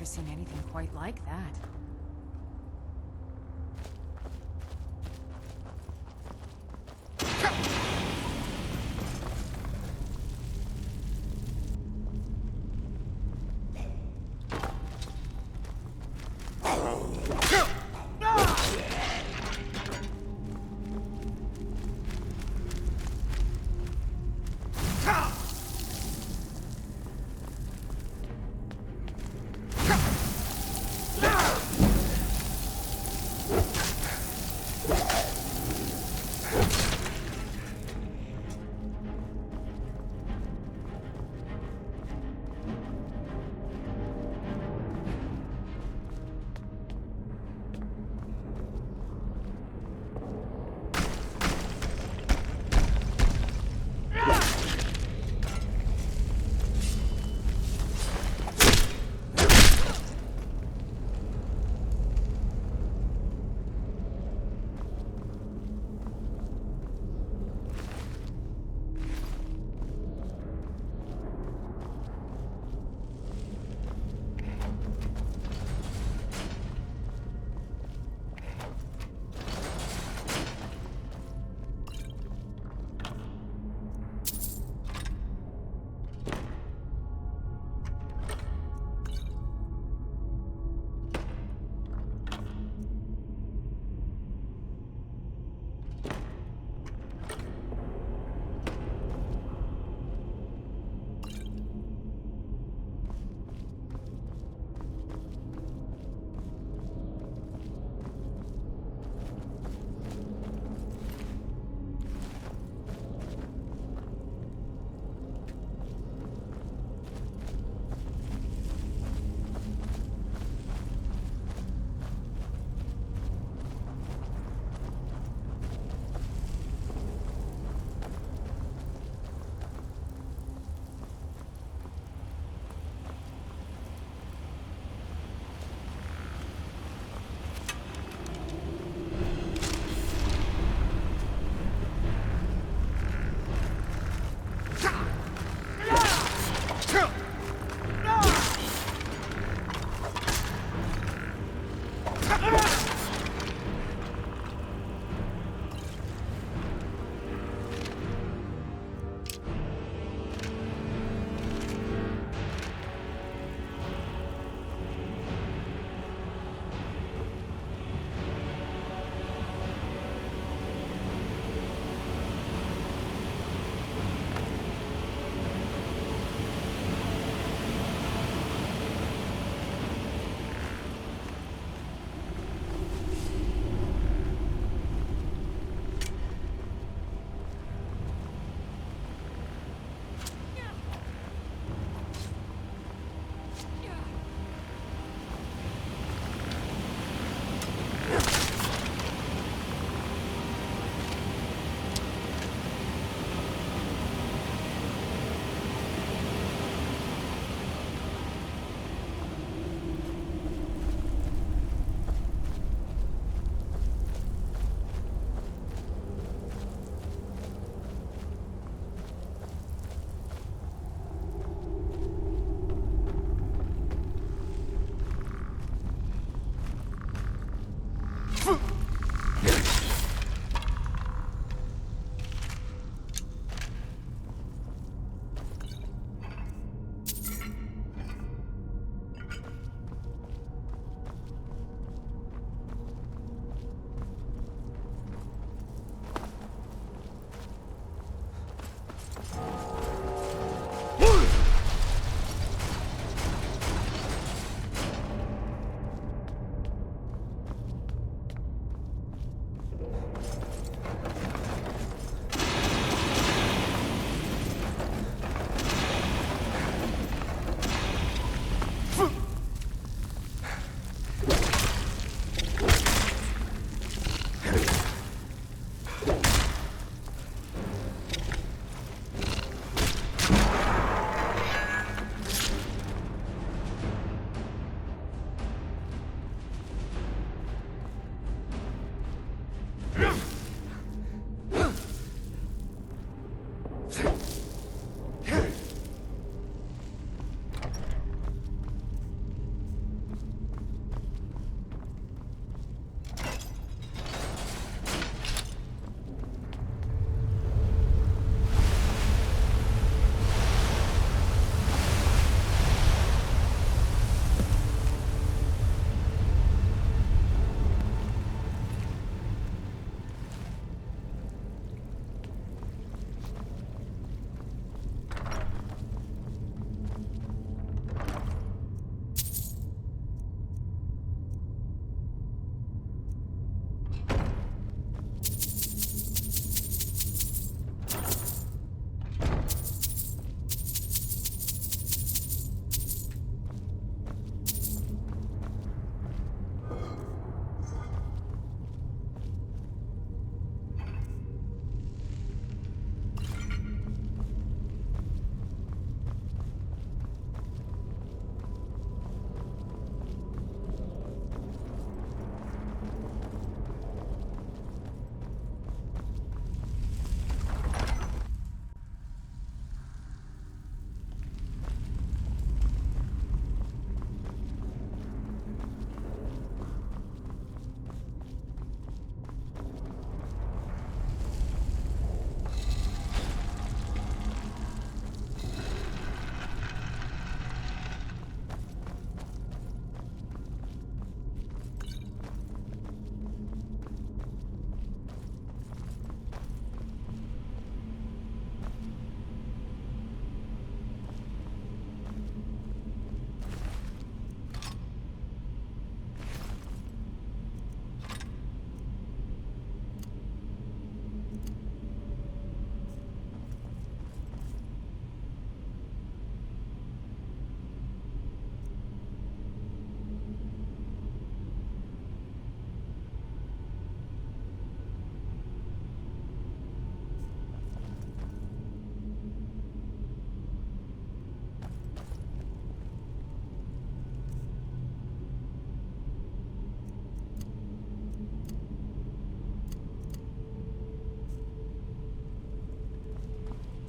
Seen anything quite like that.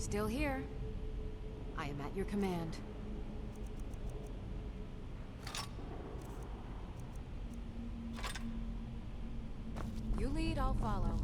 Still here. I am at your command. You lead, I'll follow.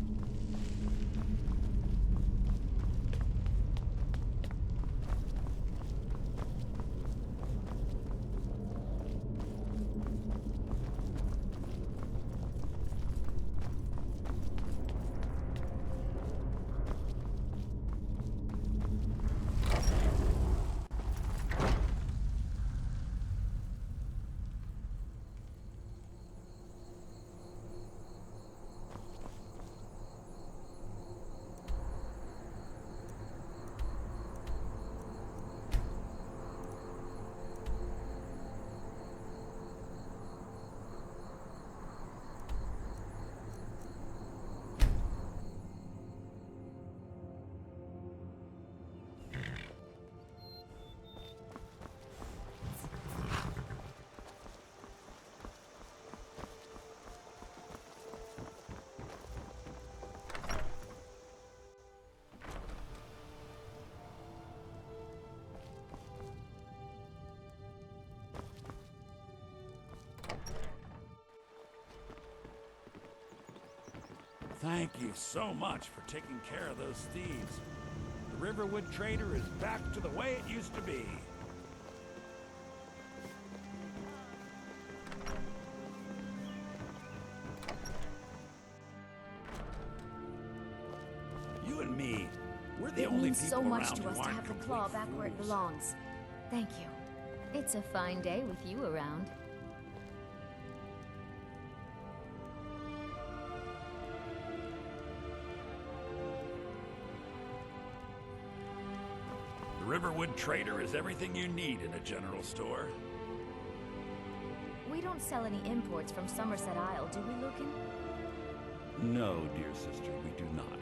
Thank you so much for taking care of those thieves. The Riverwood Trader is back to the way it used to be. You and me, we're the only people so much around to who us to aren't have the complete claw back where it fools. belongs. Thank you. It's a fine day with you around. The Riverwood Trader is everything you need in a general store. We don't sell any imports from Somerset Isle, do we, Lucan? No, dear sister, we do not.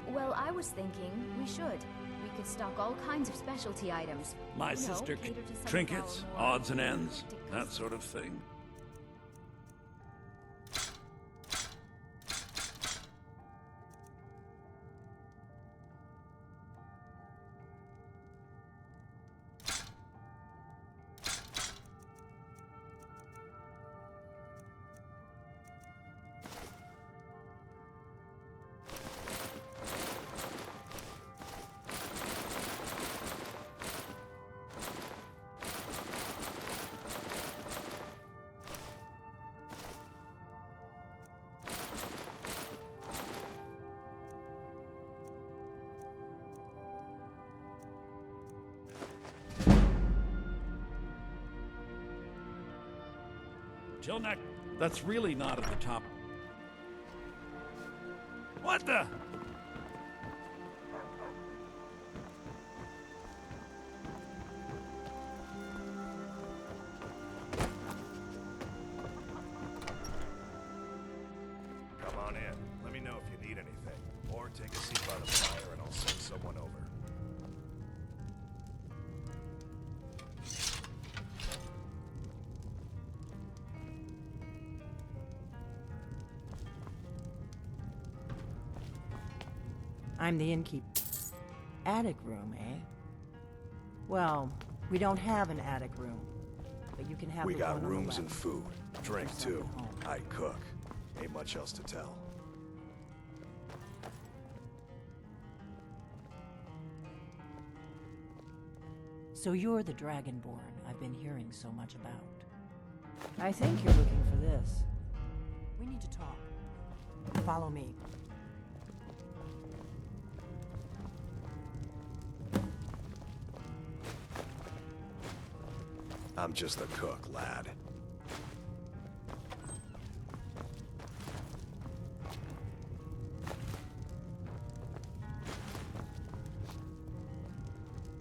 Well, I was thinking we should. We could stock all kinds of specialty items. My You know, sister, cater to some of trinkets, our more odds and ends, eclectic that sort of thing. Till next. That's really not at the top. What the? Come on in. Let me know if you need anything. Or take a seat by the fire and I'll send someone over. I'm the innkeeper. Attic room, eh? Well, we don't have an attic room, but you can have We the got one on the rooms and left. food. Drink There's too. something home. I cook. Ain't much else to tell. So you're the Dragonborn I've been hearing so much about. I think you're looking for this. We need to talk. Follow me. I'm just a cook, lad.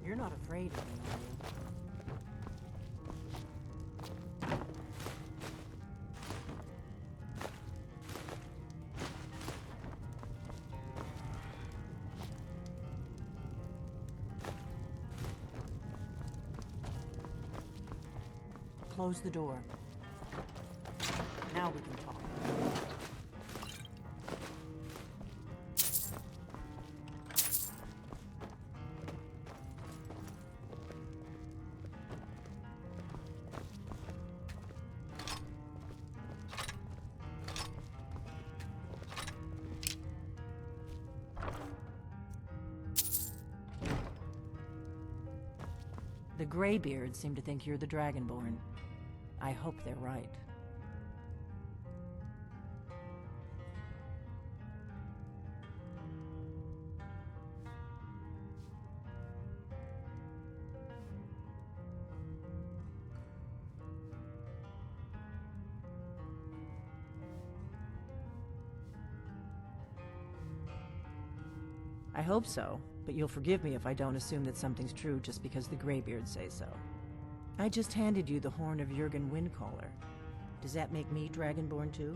You're not afraid of me, are you? Close the door. Now we can talk. The Greybeards seem to think you're the Dragonborn. I hope they're right. I hope so, but you'll forgive me if I don't assume that something's true just because the Greybeards say so. I just handed you the horn of Jurgen Windcaller. Does that make me Dragonborn too?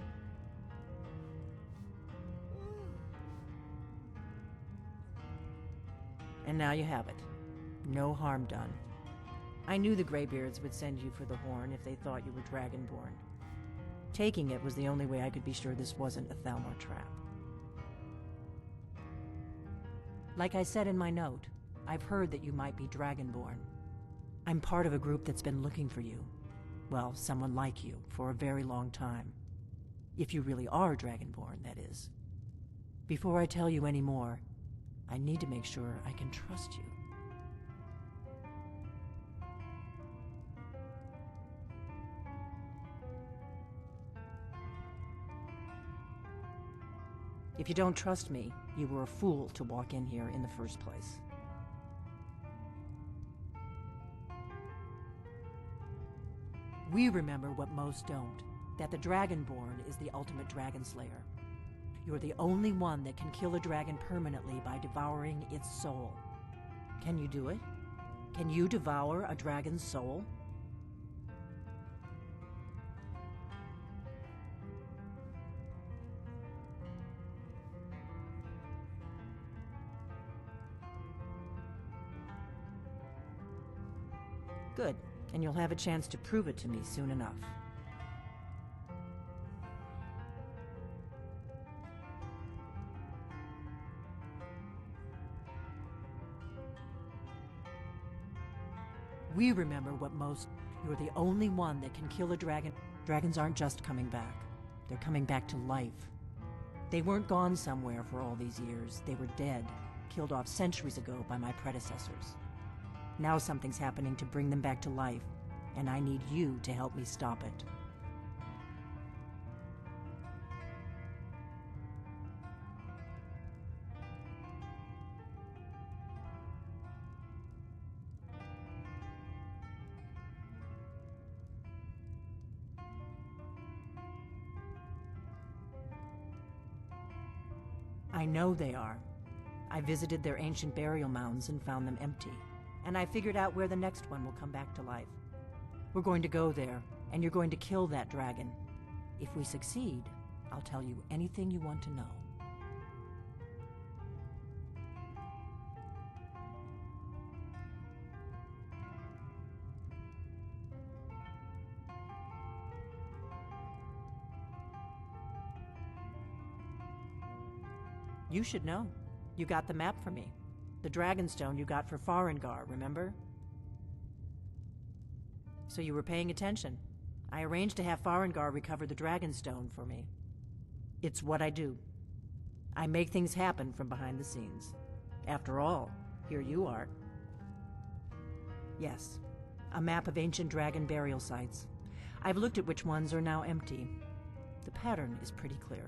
And now you have it. No harm done. I knew the Greybeards would send you for the horn if they thought you were Dragonborn. Taking it was the only way I could be sure this wasn't a Thalmor trap. Like I said in my note, I've heard that you might be Dragonborn. I'm part of a group that's been looking for you. Well, someone like you, for a very long time. If you really are Dragonborn, that is. Before I tell you any more, I need to make sure I can trust you. If you don't trust me, you were a fool to walk in here in the first place. We remember what most don't, that the Dragonborn is the ultimate dragon slayer. You're the only one that can kill a dragon permanently by devouring its soul. Can you do it? Can you devour a dragon's soul? Good, and you'll have a chance to prove it to me soon enough. We remember what most... You're the only one that can kill a dragon. Dragons aren't just coming back. They're coming back to life. They weren't gone somewhere for all these years. They were dead, killed off centuries ago by my predecessors. Now something's happening to bring them back to life, and I need you to help me stop it. I know they are. I visited their ancient burial mounds and found them empty. And I figured out where the next one will come back to life. We're going to go there, and you're going to kill that dragon. If we succeed, I'll tell you anything you want to know. You should know. You got the map for me. The Dragonstone you got for Farengar, remember? So you were paying attention. I arranged to have Farengar recover the Dragonstone for me. It's what I do. I make things happen from behind the scenes. After all, here you are. Yes, a map of ancient dragon burial sites. I've looked at which ones are now empty. The pattern is pretty clear.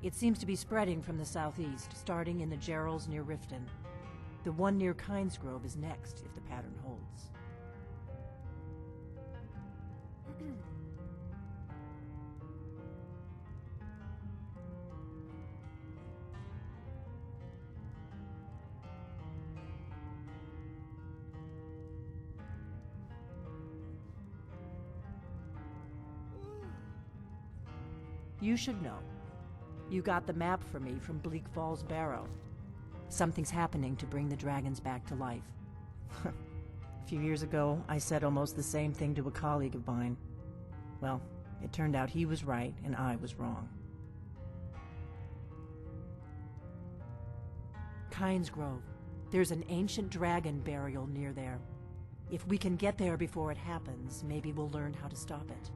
It seems to be spreading from the southeast, starting in the Gerals near Riften. The one near Kynesgrove is next, if the pattern holds. You should know. You got the map for me from Bleak Falls Barrow. Something's happening to bring the dragons back to life. A few years ago, I said almost the same thing to a colleague of mine. Well, it turned out he was right and I was wrong. Kynesgrove. There's an ancient dragon burial near there. If we can get there before it happens, maybe we'll learn how to stop it.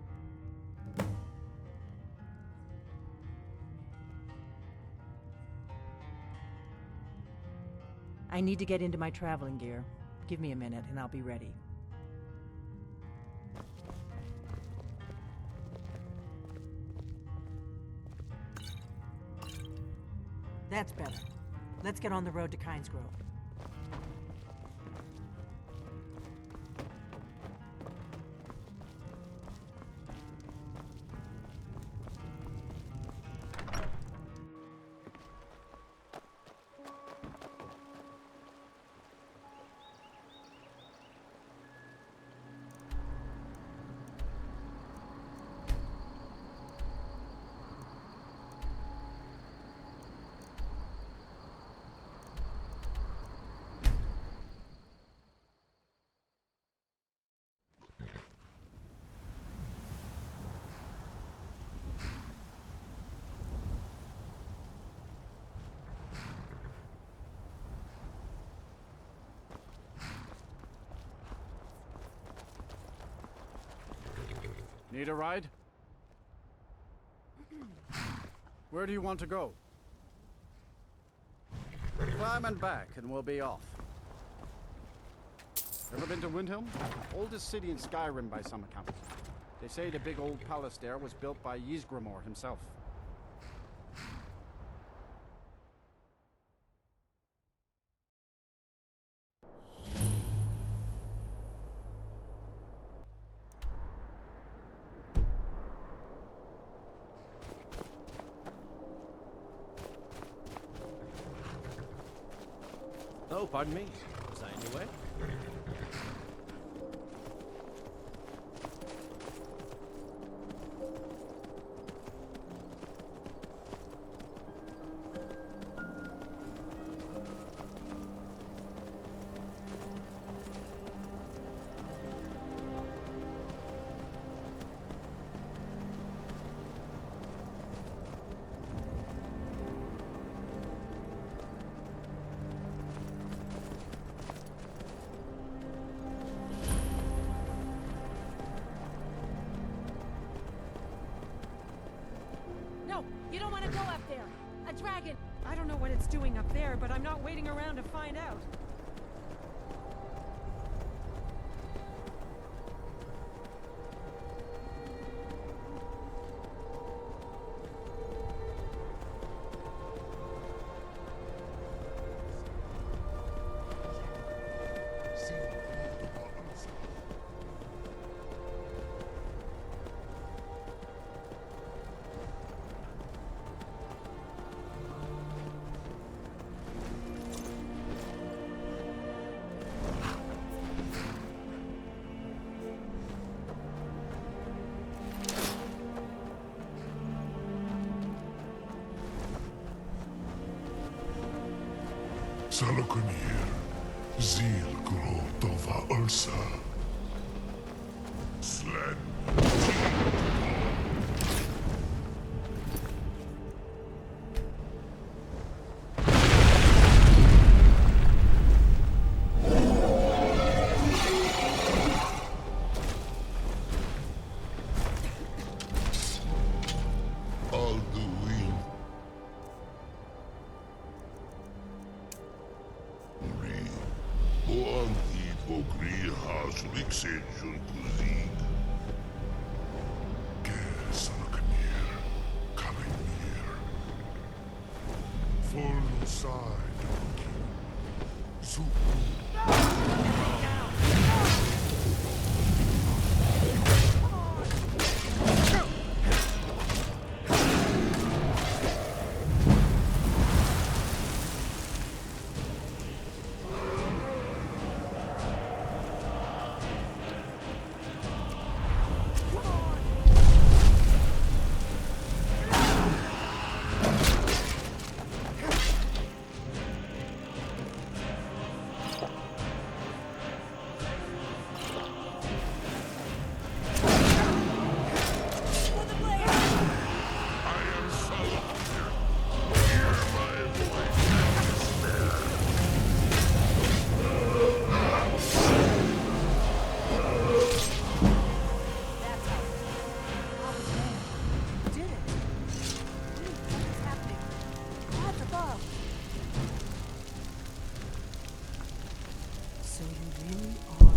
I need to get into my traveling gear. Give me a minute and I'll be ready. That's better. Let's get on the road to Kynes Grove. Need a ride? Where do you want to go? Climb and back, and we'll be off. Ever been to Windhelm? Oldest city in Skyrim by some accounts. They say the big old palace there was built by Ysgramor himself. Oh, pardon me. Was I in your way? No, you don't want to go up there. A dragon. I don't know what it's doing up there, but I'm not waiting around to find out. Salokunir, Zil Grotova Ulsa. Slen. Alduin. Boanti Bogri has Vixation Kuzik. Salaknir, coming near. Full side, Zuku. So you really are.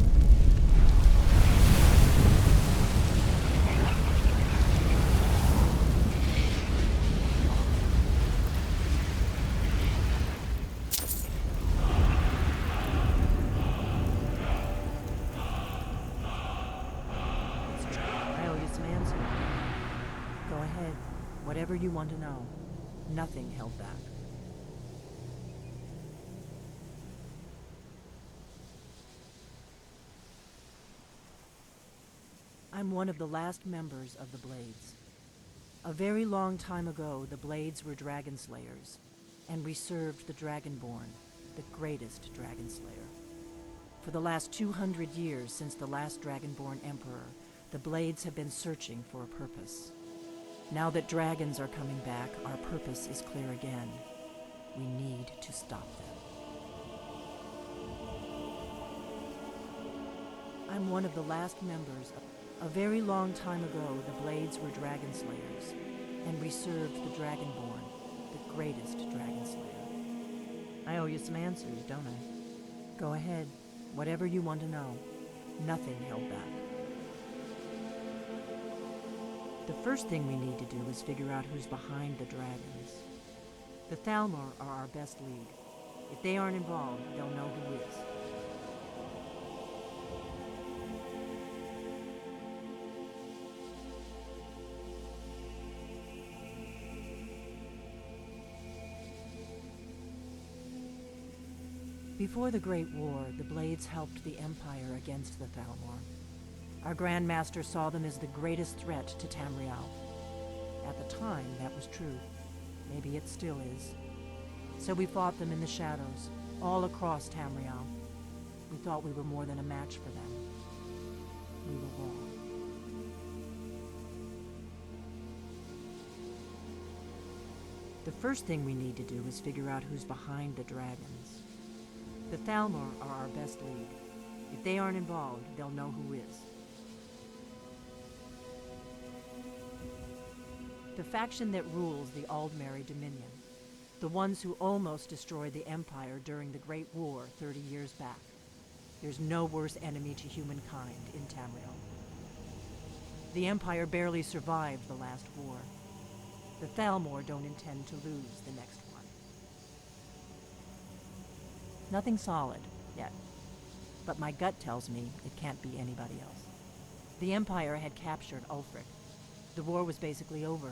whatever you want to know. Nothing held back. I'm one of the last members of the Blades. A very long time ago, the Blades were dragon slayers, and we served the Dragonborn, the greatest dragon slayer. For the last 200 years since the last Dragonborn Emperor, the Blades have been searching for a purpose. Now that dragons are coming back, our purpose is clear again. We need to stop them. I'm one of the last members of... A very long time ago, the Blades were dragon slayers, and we served the Dragonborn, the greatest dragon slayer. I owe you some answers, don't I? Go ahead. Whatever you want to know. Nothing held back. The first thing we need to do is figure out who's behind the dragons. The Thalmor are our best lead. If they aren't involved, they'll know who is. Before the Great War, the Blades helped the Empire against the Thalmor. Our Grand Master saw them as the greatest threat to Tamriel. At the time, that was true. Maybe it still is. So we fought them in the shadows, all across Tamriel. We thought we were more than a match for them. We were wrong. The first thing we need to do is figure out who's behind the dragons. The Thalmor are our best lead. If they aren't involved, they'll know who is. The faction that rules the Aldmeri Dominion. The ones who almost destroyed the Empire during the Great War 30 years back. There's no worse enemy to humankind in Tamriel. The Empire barely survived the last war. The Thalmor don't intend to lose the next one. Nothing solid, yet. But my gut tells me it can't be anybody else. The Empire had captured Ulfric. The war was basically over.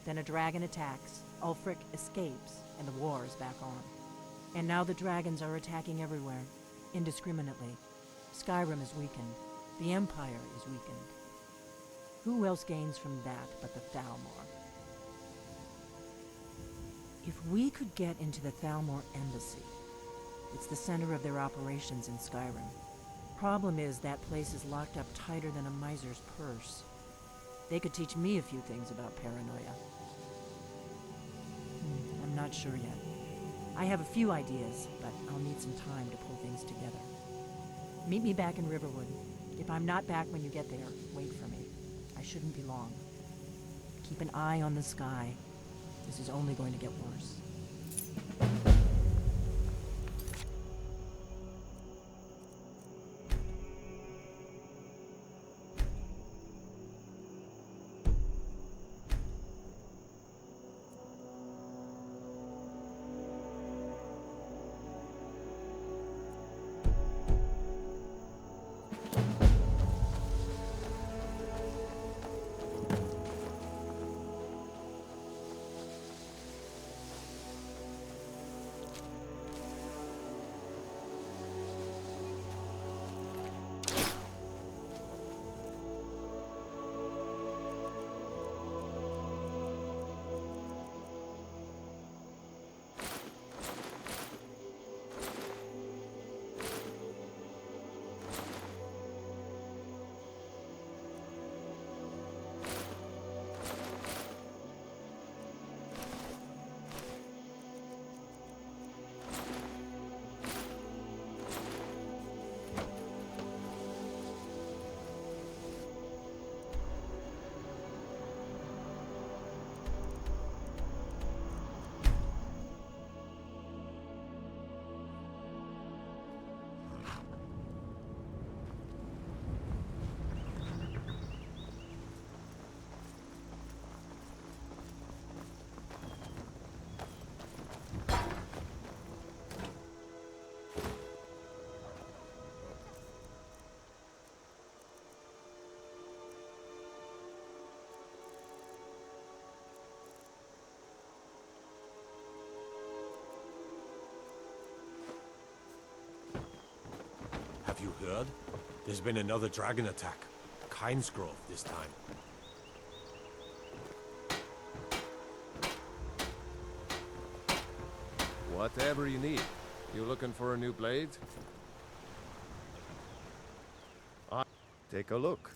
Then a dragon attacks, Ulfric escapes, and the war is back on. And now the dragons are attacking everywhere, indiscriminately. Skyrim is weakened. The Empire is weakened. Who else gains from that but the Thalmor? If we could get into the Thalmor embassy, it's the center of their operations in Skyrim. Problem is, that place is locked up tighter than a miser's purse. They could teach me a few things about paranoia. I'm not sure yet. I have a few ideas, but I'll need some time to pull things together. Meet me back in Riverwood. If I'm not back when you get there, wait for me. I shouldn't be long. Keep an eye on the sky. This is only going to get worse. heard? There's been another dragon attack. Kynesgrove this time. Whatever you need. You looking for a new blade? Take a look.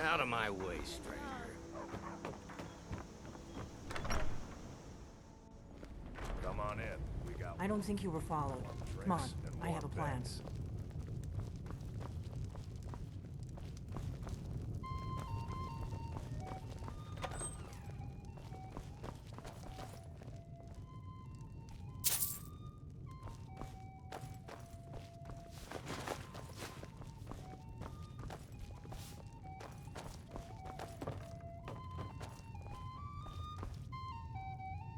Out of my way, stranger. Come on in. We got I don't think you were followed. Come on, drinks and I have a warm plan. beds.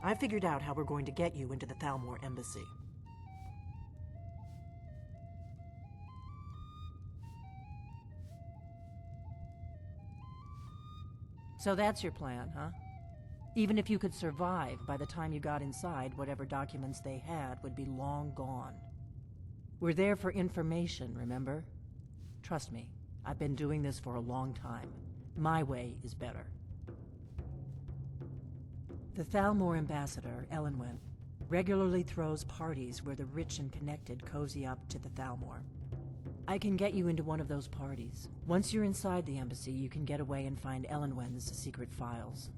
I figured out how we're going to get you into the Thalmor embassy. So that's your plan, huh? Even if you could survive, by the time you got inside, whatever documents they had would be long gone. We're there for information, remember? Trust me, I've been doing this for a long time. My way is better. The Thalmor ambassador, Elenwen, regularly throws parties where the rich and connected cozy up to the Thalmor. I can get you into one of those parties. Once you're inside the embassy, you can get away and find Elenwen's secret files.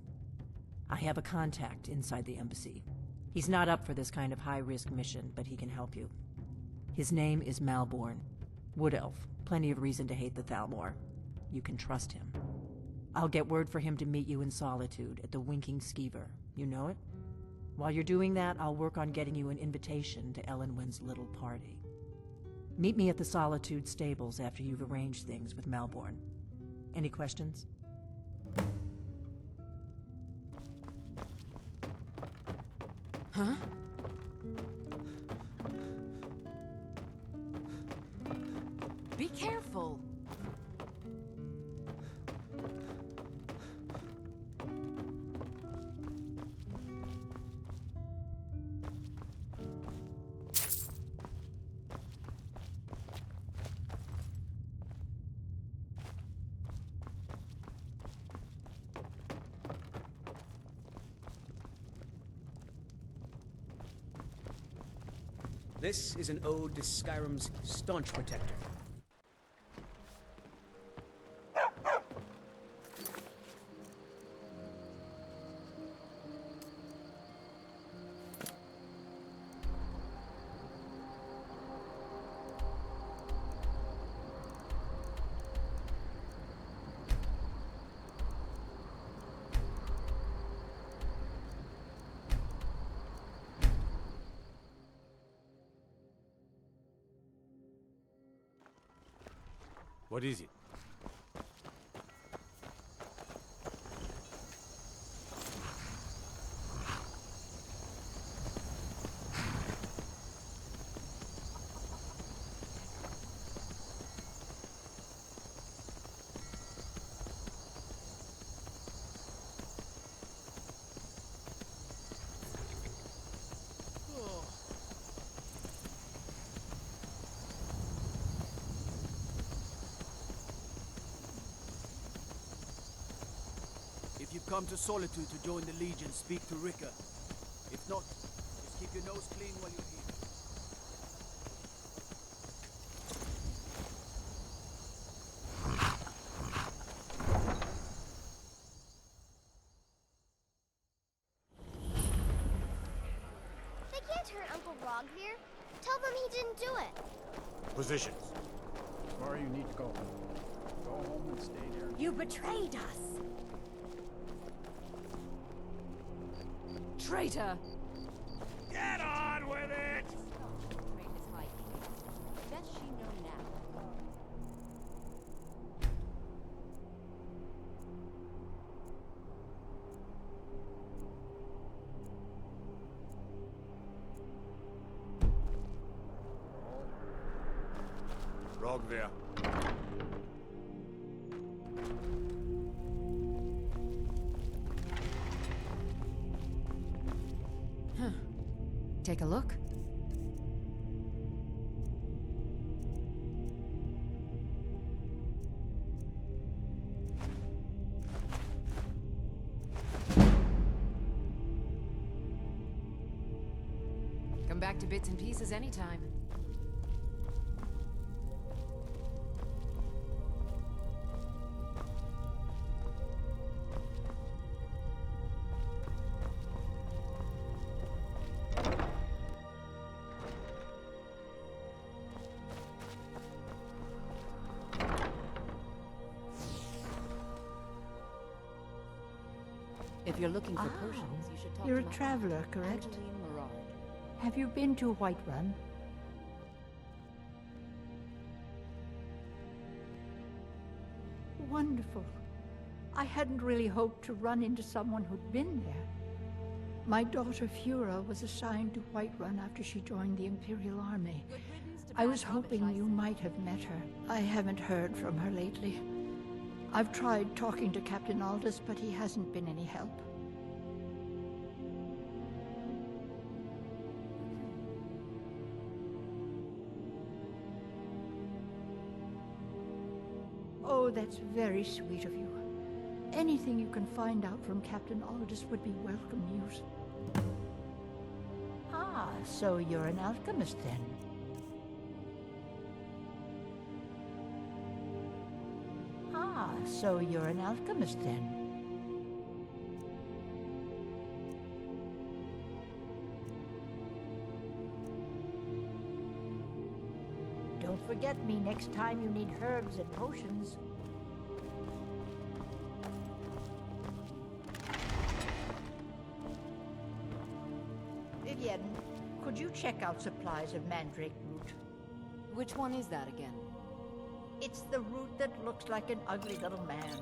I have a contact inside the embassy. He's not up for this kind of high-risk mission, but he can help you. His name is Malborn. Wood Elf. Plenty of reason to hate the Thalmor. You can trust him. I'll get word for him to meet you in Solitude at the Winking Skeever. You know it? While you're doing that, I'll work on getting you an invitation to Elenwen's little party. Meet me at the Solitude stables after you've arranged things with Malborn. Any questions? Huh? Be careful. This is an ode to Skyrim's staunch protector. What is it? If you've come to Solitude to join the Legion, speak to Rika. If not, just keep your nose clean while you're here. They can't hurt Uncle Rogvir. Tell them he didn't do it. Positions. As far you need to go. Go home and stay there. You betrayed us! Traitor! Get on with it! Rogvir. Huh. Take a look. Come back to bits and pieces anytime. If you're looking for potions, you should talk You're to a my traveler, aunt, correct? Angeline Morard. Have you been to Whiterun? Wonderful. I hadn't really hoped to run into someone who'd been there. My daughter Fura was assigned to Whiterun after she joined the Imperial Army. I was hoping you might have met her. I haven't heard from her lately. I've tried talking to Captain Aldous, but he hasn't been any help. Oh, that's very sweet of you. Anything you can find out from Captain Aldous would be welcome news. Ah, so you're an alchemist then? Ah, so you're an alchemist then? Don't forget me next time you need herbs and potions. Vivienne, could you check out supplies of mandrake root? Which one is that again? It's the root that looks like an ugly little man.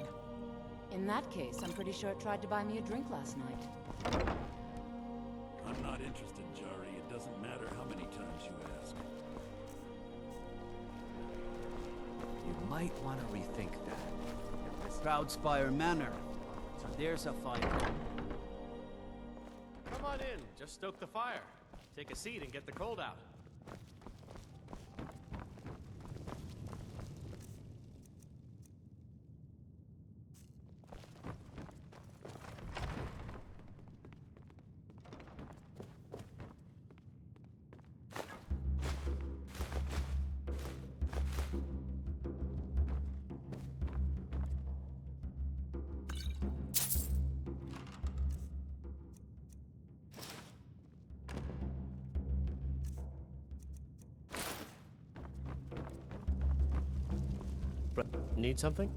In that case, I'm pretty sure it tried to buy me a drink last night. I'm not interested, Jari. It doesn't matter how many times you ask. You might want to rethink that. Proudspire Manor. So there's a fight. Come on in. Just stoke the fire. Take a seat and get the cold out. Need something?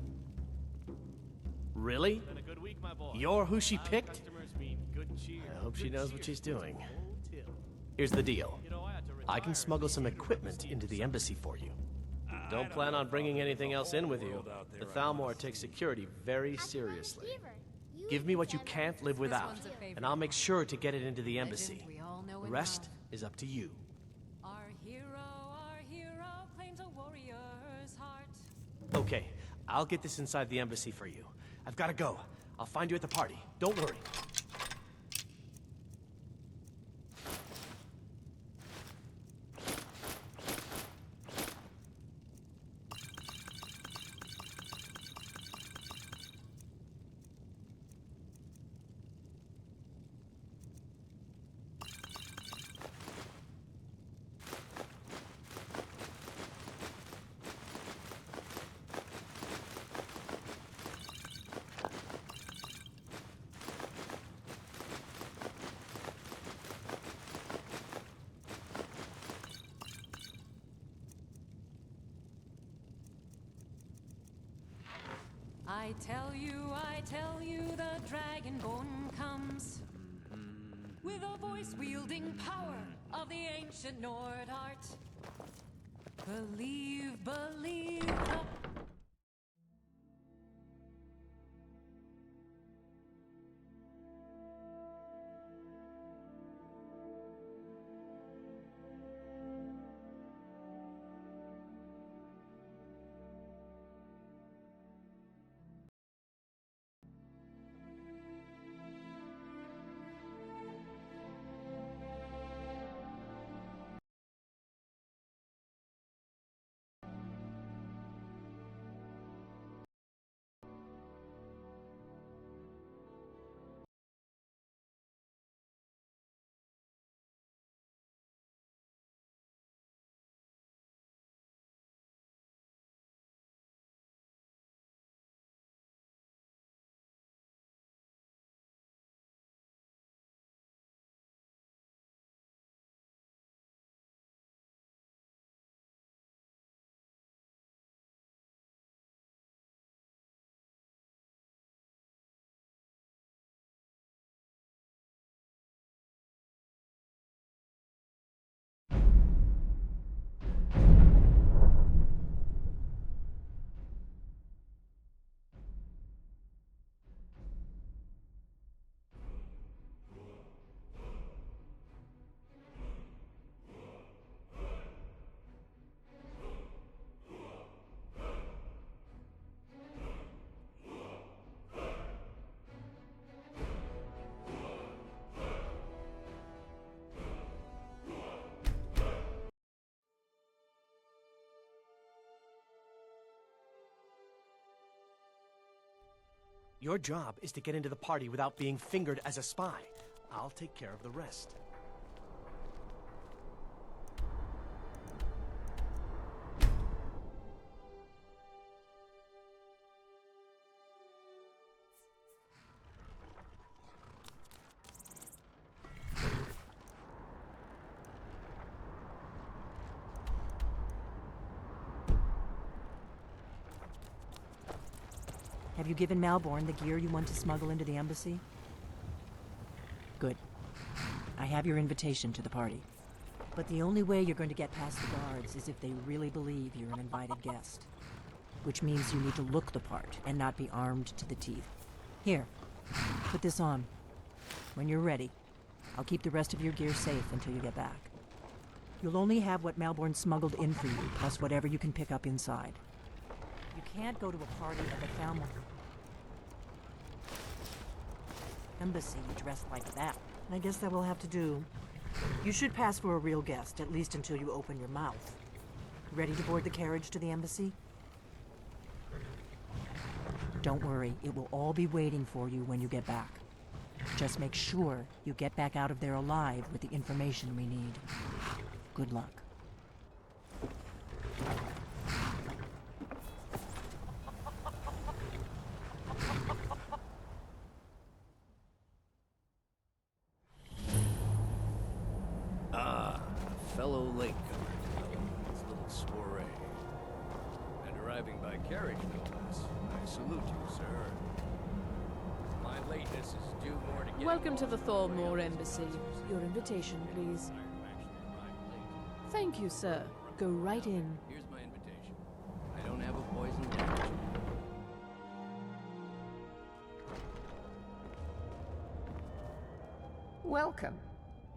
Really? Been a good week, my boy. You're who she picked? Customers mean good cheer. I hope she Good knows cheer what she's gets doing. a full tip. Here's the deal. You know, I had to I can retire smuggle some and equipment into the embassy for you. Don't plan on bringing anything else in with you. The Thalmor takes security very seriously. Give me what you can't live without, and I'll make sure to get it into the embassy. The rest is up to you. Our hero claims a warrior's heart. Okay, I'll get this inside the embassy for you. I've got to go. I'll find you at the party. Don't worry. I tell you, the Dragonborn comes with a voice wielding power of the ancient Nord art. Believe the Your job is to get into the party without being fingered as a spy. I'll take care of the rest. Have you given Malborn the gear you want to smuggle into the embassy? Good. I have your invitation to the party. But the only way you're going to get past the guards is if they really believe you're an invited guest. Which means you need to look the part and not be armed to the teeth. Here, put this on. When you're ready, I'll keep the rest of your gear safe until you get back. You'll only have what Malborn smuggled in for you, plus whatever you can pick up inside. You can't go to a party at the Thalmor embassy dressed like that. I guess that will have to do. You should pass for a real guest, at least until you open your mouth. Ready to board the carriage to the embassy? Don't worry, it will all be waiting for you when you get back. Just make sure you get back out of there alive with the information we need. Good luck. Fellow latecomer to this little soiree. And arriving by carriage, no less. I salute you, sir. My lateness is due more to getting Welcome to the Thalmor Embassy. Your invitation, please. Thank you, sir. Go right in. Here's my invitation. I don't have a poison damage. Welcome.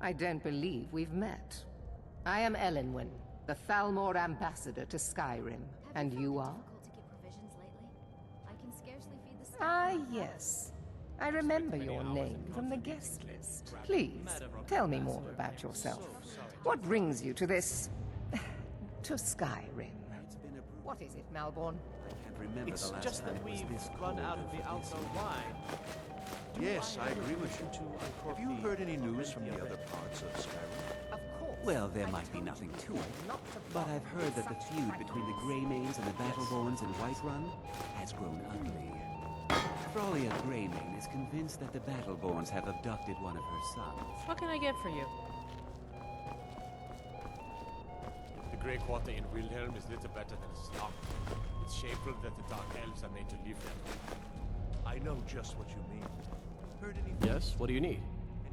I don't believe we've met. I am Elenwen, the Thalmor ambassador to Skyrim, and you are? Ah, yes. I remember your name from the guest list. Please, tell me more about yourself. What brings you to this... to Skyrim? What is it, Malborn? It's just that we've run out of the alcohol wine. Yes, I agree with you. Have you heard any news from the other parts of Skyrim? Of course. Well, there might be nothing to it, but I've heard that the feud between the Greymanes and the Battleborns in Whiterun has grown ugly. Thalia Greymane is convinced that the Battleborns have abducted one of her sons. What can I get for you? The Grey Quarter in Wilhelm is little better than a slum. It's shameful that the Dark Elves are made to live there. I know just what you mean. Heard anything? Yes, what do you need?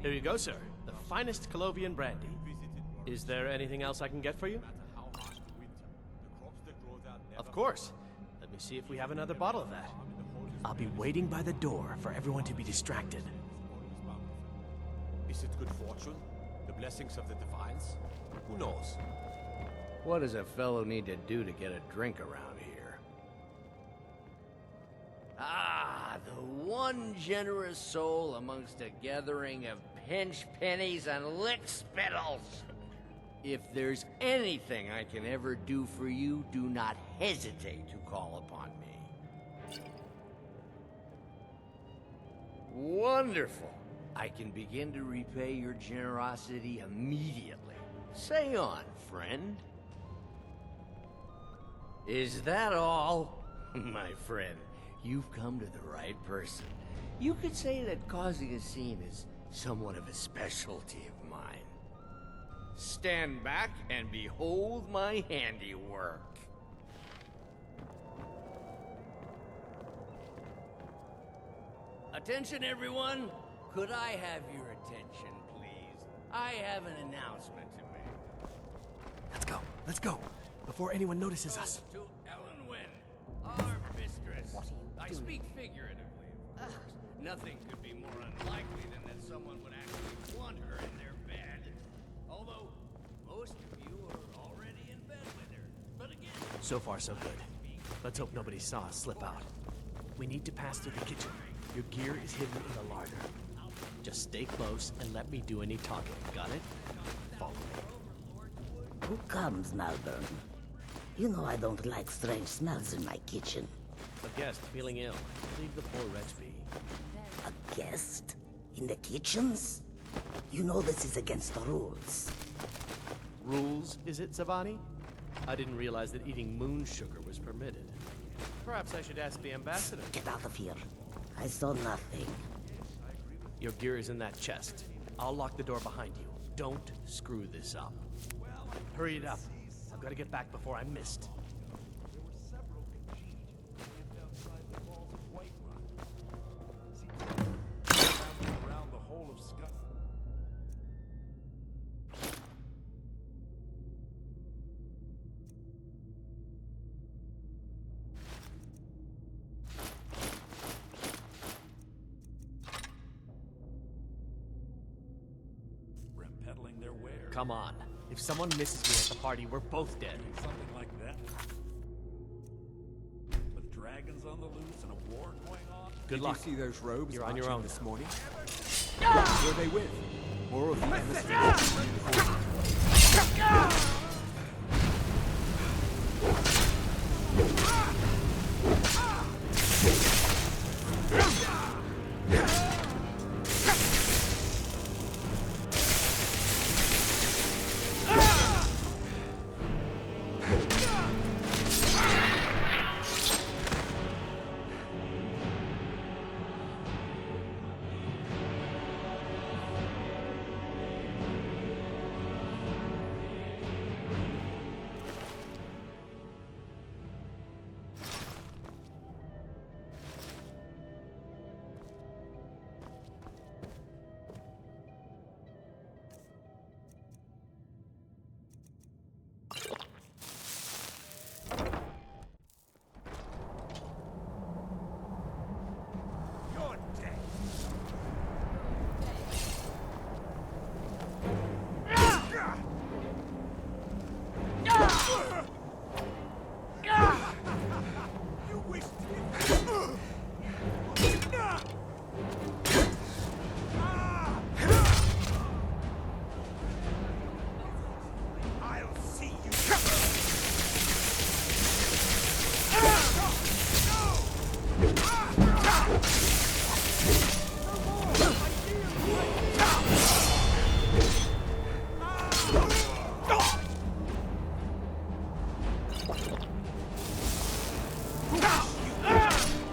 Here you go, sir. The finest Colovian brandy. Is there anything else I can get for you? Of course. Let me see if we have another bottle of that. I'll be waiting by the door for everyone to be distracted. Is it good fortune? The blessings of the Divines? Who knows? What does a fellow need to do to get a drink around here? Ah, the one generous soul amongst a gathering of pinch pennies and lick spittles. If there's anything I can ever do for you, do not hesitate to call upon me. Wonderful. I can begin to repay your generosity immediately. Say on, friend. Is that all? My friend, you've come to the right person. You could say that causing a scene is somewhat of a specialty of mine. Stand back and behold my handiwork. Attention, everyone. Could I have your attention, please? I have an announcement to make. Let's go, before anyone notices us. To Elenwen, our mistress. What are you doing? I speak figuratively, of course. Nothing could be more unlikely than that someone would actually want her in their bed. Although, most of you are already in bed with her. But again... So far, so good. Let's hope nobody saw us slip out. We need to pass through the kitchen. Your gear is hidden in the larder. Just stay close and let me do any talking. Got it? Follow me. Who comes, Malborn? You know I don't like strange smells in my kitchen. A guest feeling ill. Leave the poor wretch be. A guest? In the kitchens? You know this is against the rules. Rules, is it, Zavani? I didn't realize that eating moon sugar was permitted. Perhaps I should ask the ambassador. Get out of here. I saw nothing. Your gear is in that chest. I'll lock the door behind you. Don't screw this up. Hurry it up. I've got to get back before I'm missed. Around the whole of Sky. Peddling their wares. Come on. If someone misses me at the party, we're both dead. Something like that. With dragons on the loose and a war going on. Good luck. Did you see those robes You're on your marching own this morning? Who are they with? More of the emissaries.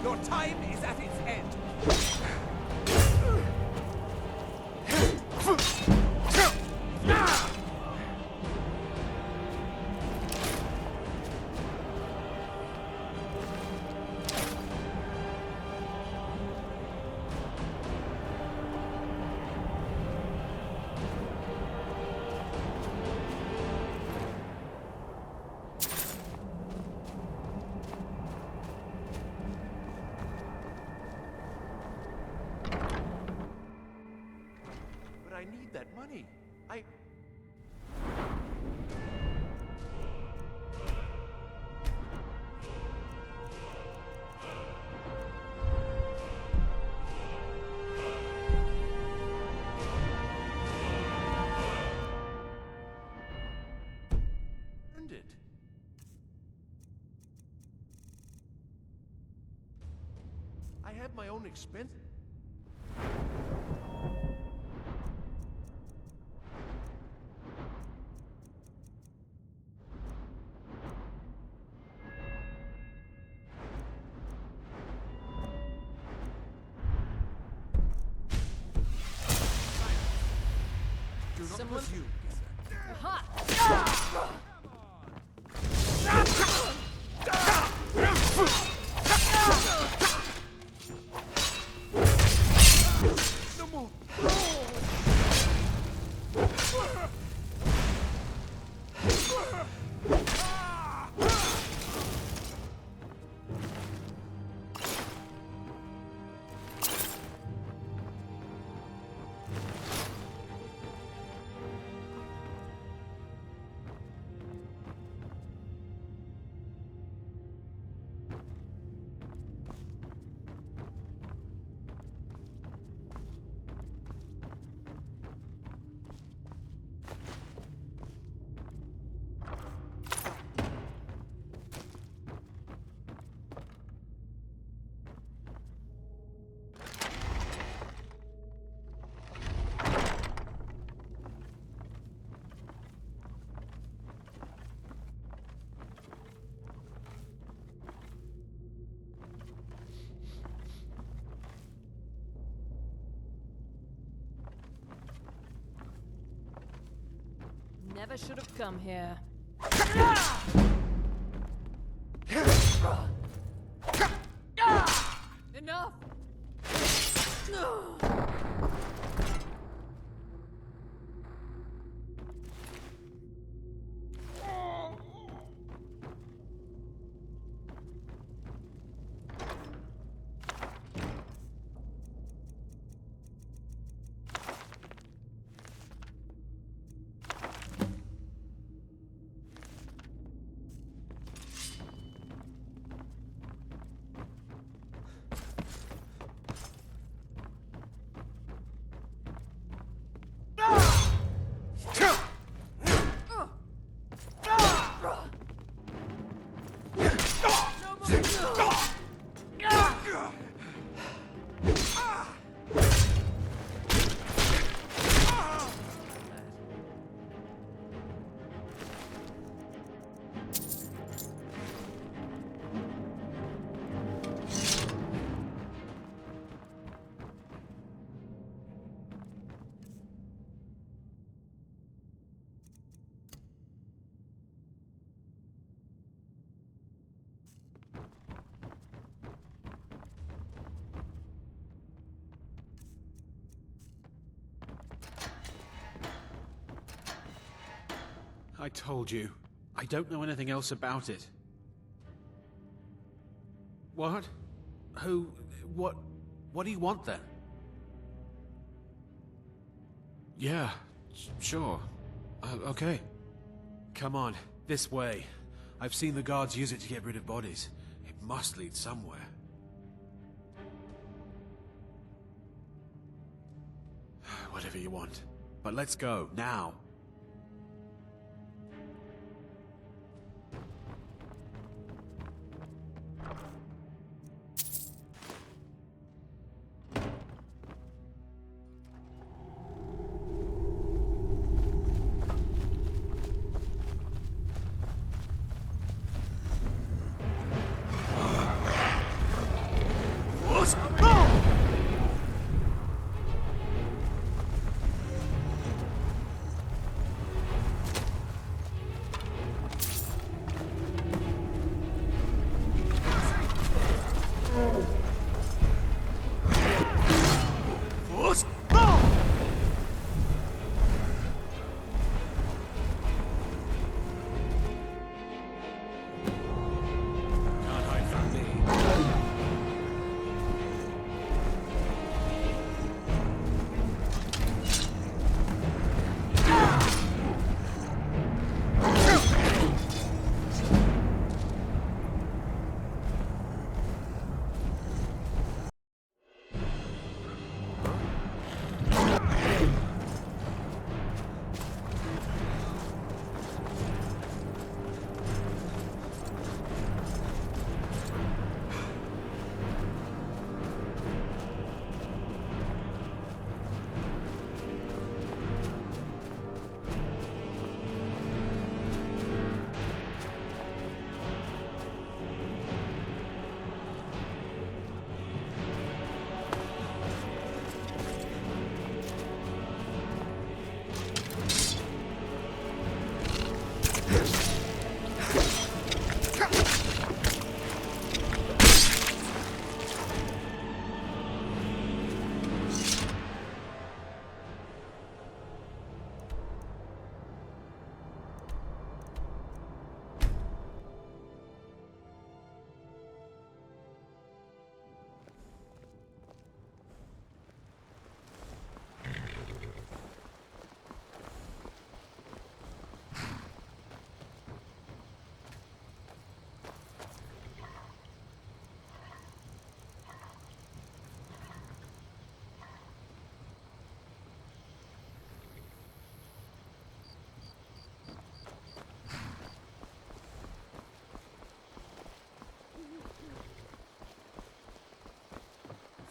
Your time is at its end. I need that money. Earned it. I have my own expense. Someone... Aha! No more. never should have come here. Enough! I told you. I don't know anything else about it. What? Who? What do you want then? Yeah, sure. Okay. Come on, this way. I've seen the guards use it to get rid of bodies. It must lead somewhere. Whatever you want. But let's go, now.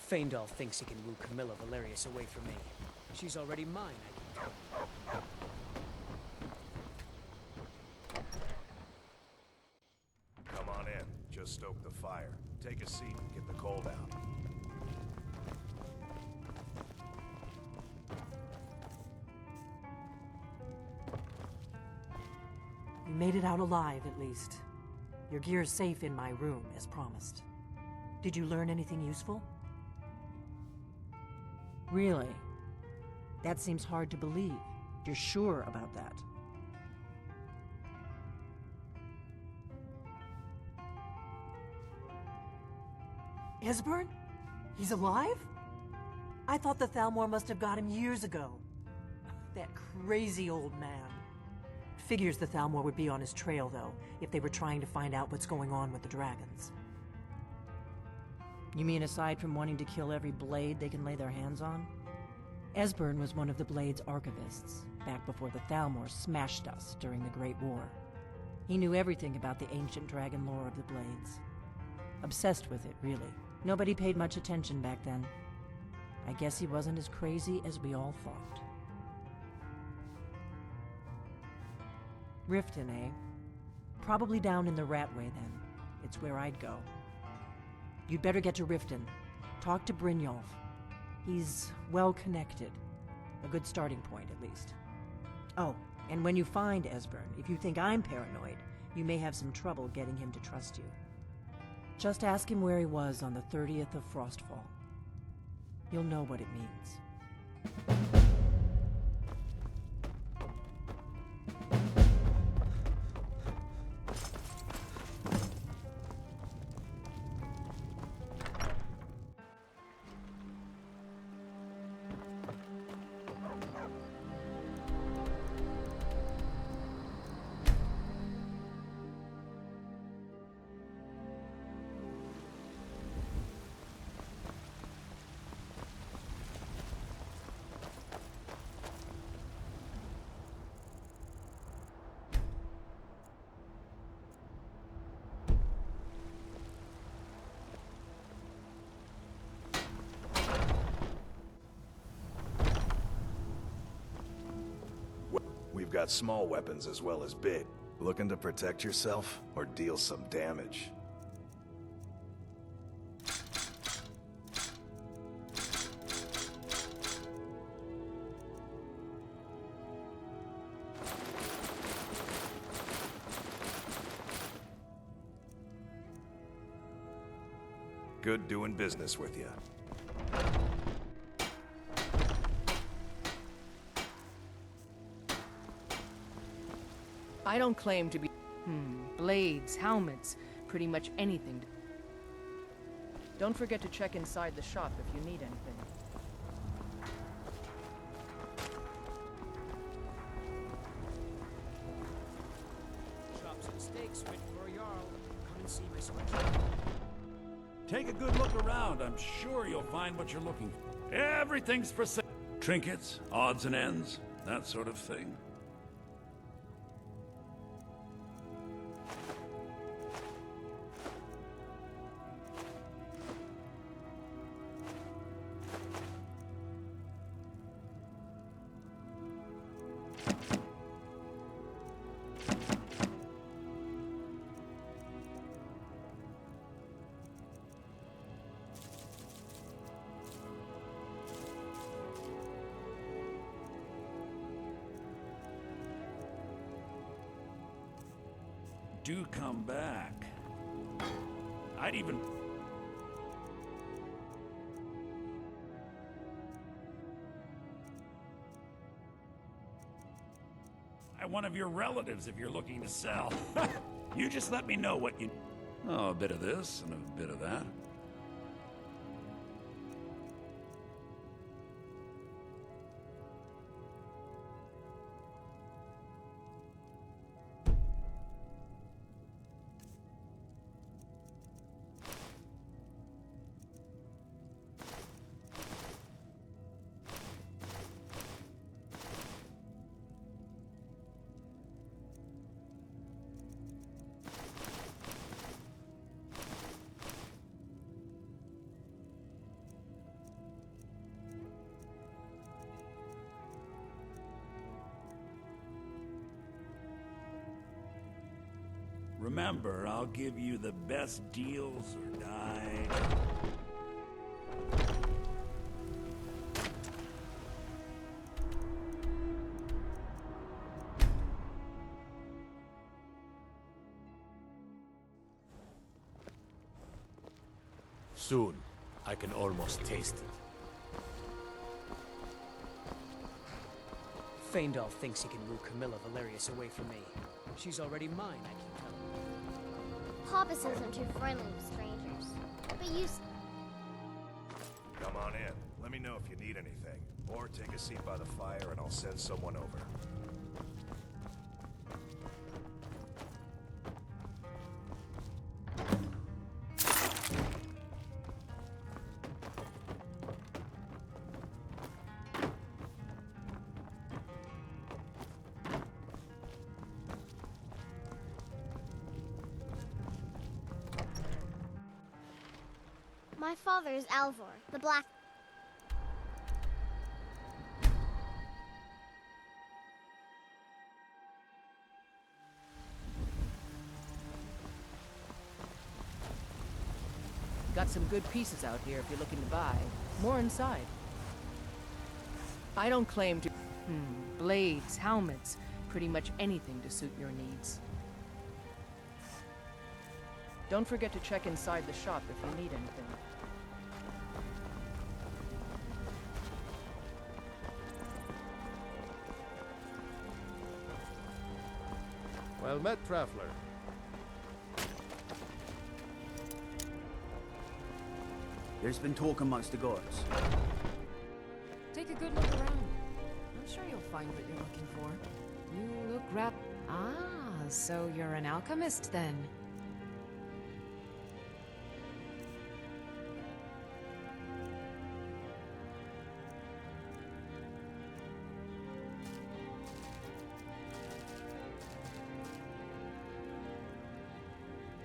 Faendal thinks he can woo Camilla Valerius away from me. She's already mine, I can tell. Come on in. Just stoke the fire. Take a seat and get the cold out. made it out alive, at least. Your gear's safe in my room, as promised. Did you learn anything useful? Really? That seems hard to believe. You're sure about that? Esbern? He's alive? I thought the Thalmor must have got him years ago. That crazy old man. Figures the Thalmor would be on his trail, though, if they were trying to find out what's going on with the dragons. You mean aside from wanting to kill every blade they can lay their hands on? Esbern was one of the Blade's archivists, back before the Thalmor smashed us during the Great War. He knew everything about the ancient dragon lore of the Blades. Obsessed with it, really. Nobody paid much attention back then. I guess he wasn't as crazy as we all thought. Riften, eh? Probably down in the Ratway, then. It's where I'd go. You'd better get to Riften. Talk to Brynjolf. He's well-connected. A good starting point, at least. Oh, and when you find Esbern, if you think I'm paranoid, you may have some trouble getting him to trust you. Just ask him where he was on the 30th of Frostfall. You'll know what it means. We've got small weapons as well as big. Looking to protect yourself or deal some damage? Good doing business with you. I don't claim to be... blades, helmets, pretty much anything. Don't forget to check inside the shop if you need anything. Chops and steaks fit for a Jarl. Come and see my sweatshop. Take a good look around. I'm sure you'll find what you're looking for. Everything's for sale. Trinkets, odds and ends, that sort of thing. Do come back. I'd even... I'm one of your relatives if you're looking to sell. You just let me know what you... Oh, a bit of this and a bit of that. Remember, I'll give you the best deals or die. Soon, I can almost taste it. Faendal thinks he can woo Camilla Valerius away from me. She's already mine, I can tell him. Papa says I'm too friendly with strangers. But you... Come on in. Let me know if you need anything. Or take a seat by the fire and I'll send someone over. My father is Alvor, the Black... Got some good pieces out here if you're looking to buy. More inside. I don't claim to... blades, helmets, pretty much anything to suit your needs. Don't forget to check inside the shop if you need anything. Well met, traveler. There's been talk amongst the gods. Take a good look around. I'm sure you'll find what you're looking for. You look so you're an alchemist then?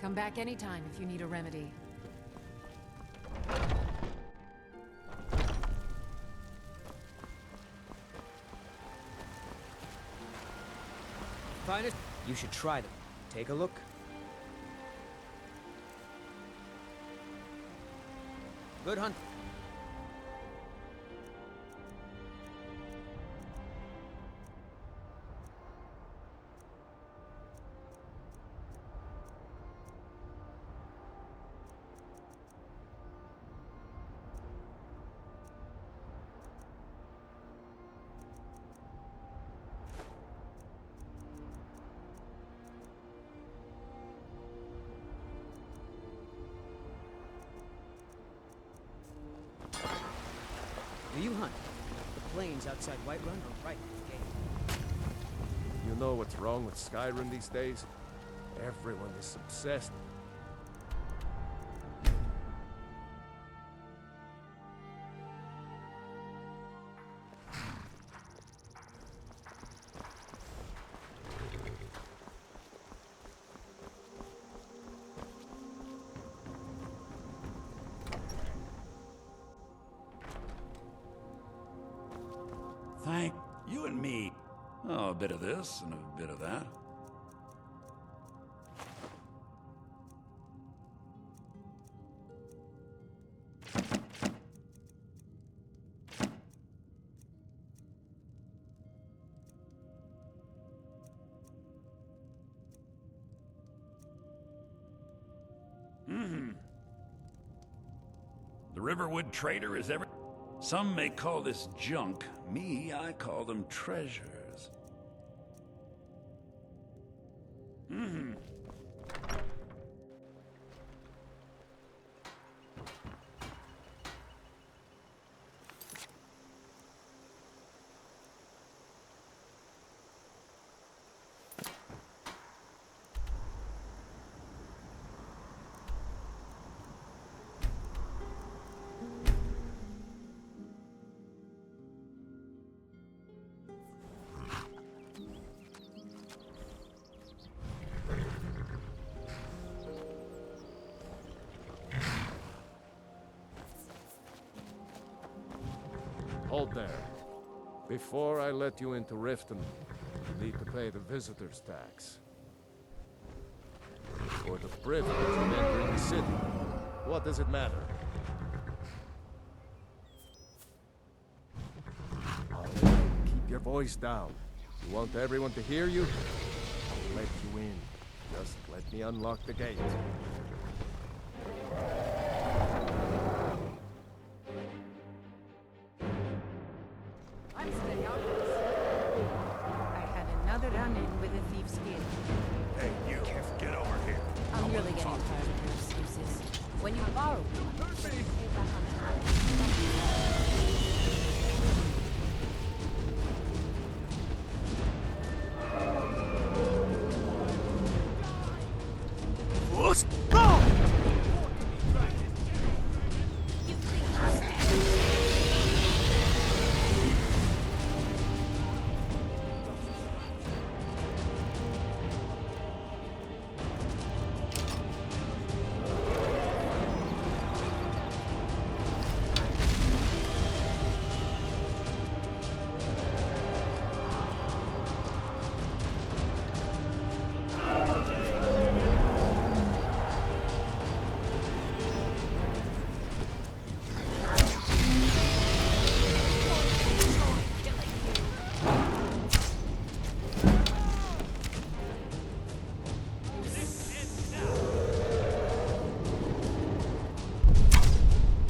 Come back anytime if you need a remedy. Finest, you should try them. Take a look. Good hunt. Do you hunt? The plains outside Whiterun are ripe with game. You know what's wrong with Skyrim these days? Everyone is obsessed. Thank you and me. Oh, a bit of this and a bit of that. The Riverwood Trader is every... Some may call this junk. Me, I call them treasures. Hold there. Before I let you into Riften, you need to pay the visitor's tax. For the privilege of entering the city. What does it matter? Keep your voice down. You want everyone to hear you? I'll let you in. Just let me unlock the gate. of skin. Hey, you get over here. I'm really getting tired of your excuses. When you borrow, pay back on time. Let's go!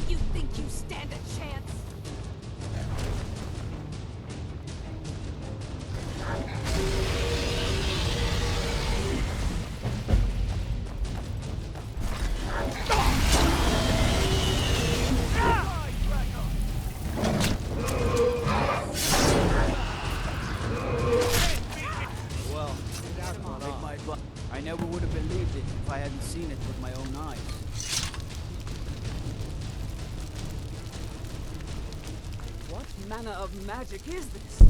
You think you stand a chance? Well, I never would have believed it if I hadn't seen it with my own eyes. What manner of magic is this?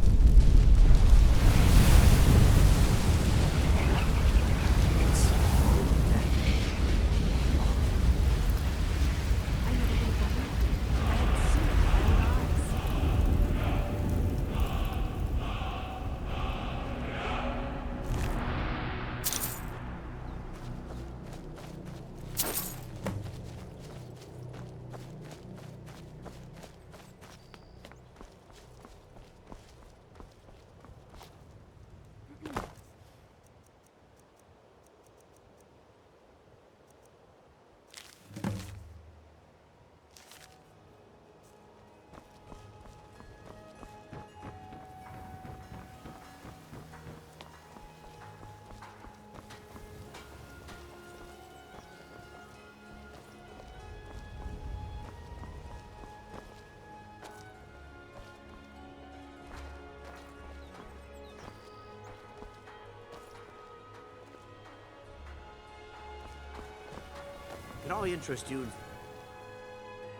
Can I interest you in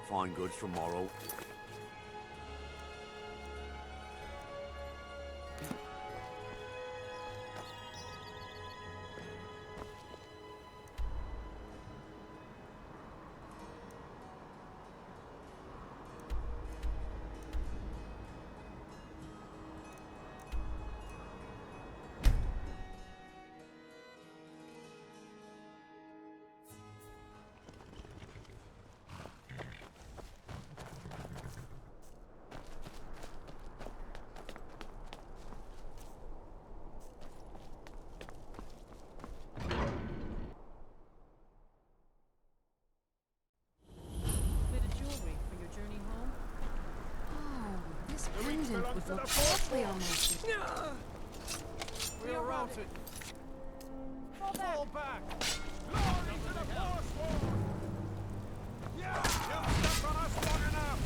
fine goods tomorrow? Bit of jewelry for your journey home? Oh, this pendant would look awfully on my feet. We're routed. Fall back. Glory to the Forsworn! Yeah! You've stuck on us long enough!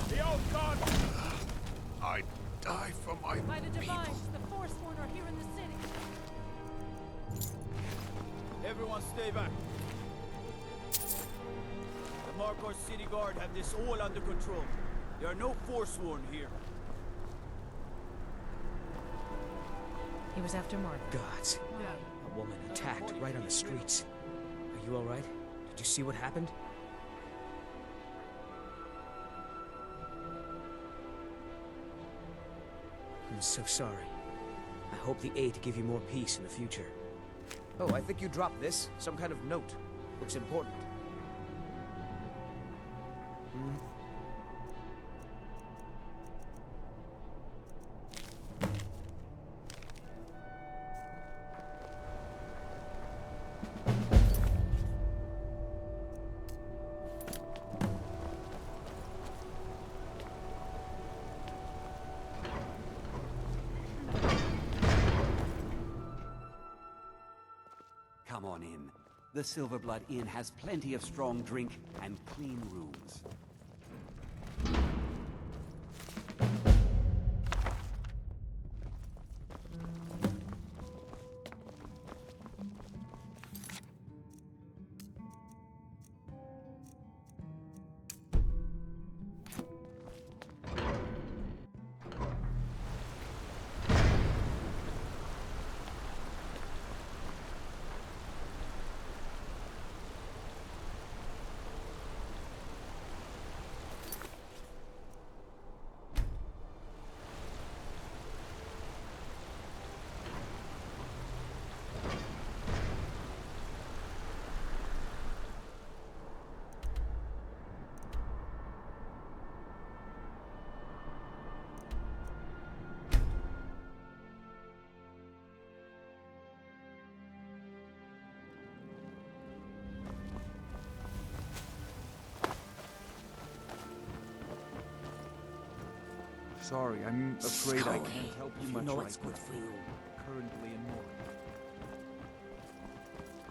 The old god! I'd die for my By the people. Divines, the Forsworn are here in the city. Everyone stay back. The Markor City Guard have this all under control. There are no Forsworn here. He was after Mark. Gods. A woman attacked right on the streets. Are you alright? Did you see what happened? I'm so sorry. I hope the aid give you more peace in the future. Oh, I think you dropped this. Some kind of note. Looks important. Come on in. The Silverblood Inn has plenty of strong drink and clean rooms. Sorry, I'm afraid I can't help you much know right it's good now. for you. Currently in mourning.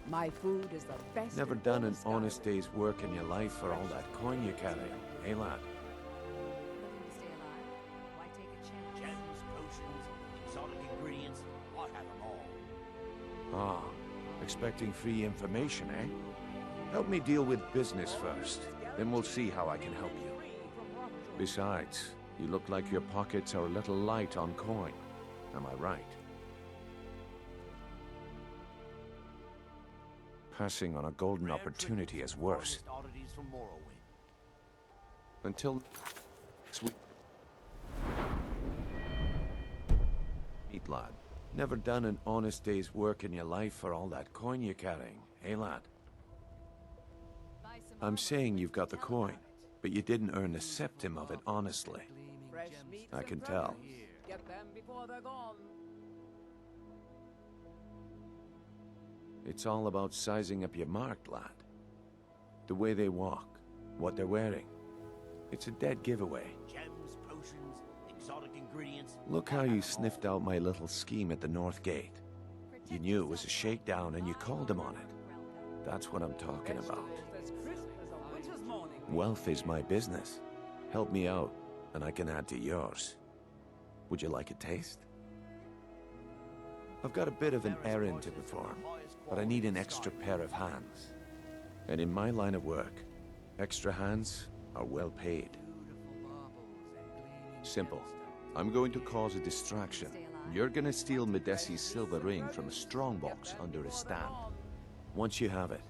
My food is the best. Never done an honest day's work in your life for all that coin you carry, eh, lad? Gems, potions, exotic ingredients, I have them all. Ah, expecting free information, eh? Help me deal with business first, then we'll see how I can help you. Besides, you look like your pockets are a little light on coin. Am I right? Passing on a golden opportunity is worse. Oddities from Morrowind. Until sweet meat, lad. Never done an honest day's work in your life for all that coin you're carrying, eh, lad? I'm saying you've got the coin, but you didn't earn a septim of it honestly. I can tell. Get them before they're gone. It's all about sizing up your mark, lad. The way they walk, what they're wearing. It's a dead giveaway. Gems, potions, exotic ingredients. Look how you sniffed out my little scheme at the North Gate. You knew it was a shakedown and you called him on it. That's what I'm talking about. Wealth is my business. Help me out, and I can add to yours. Would you like a taste? I've got a bit of an errand to perform, but I need an extra pair of hands. And in my line of work, extra hands are well paid. Simple. I'm going to cause a distraction. You're gonna steal Medesi's silver ring from a strongbox under his stand. Once you have it,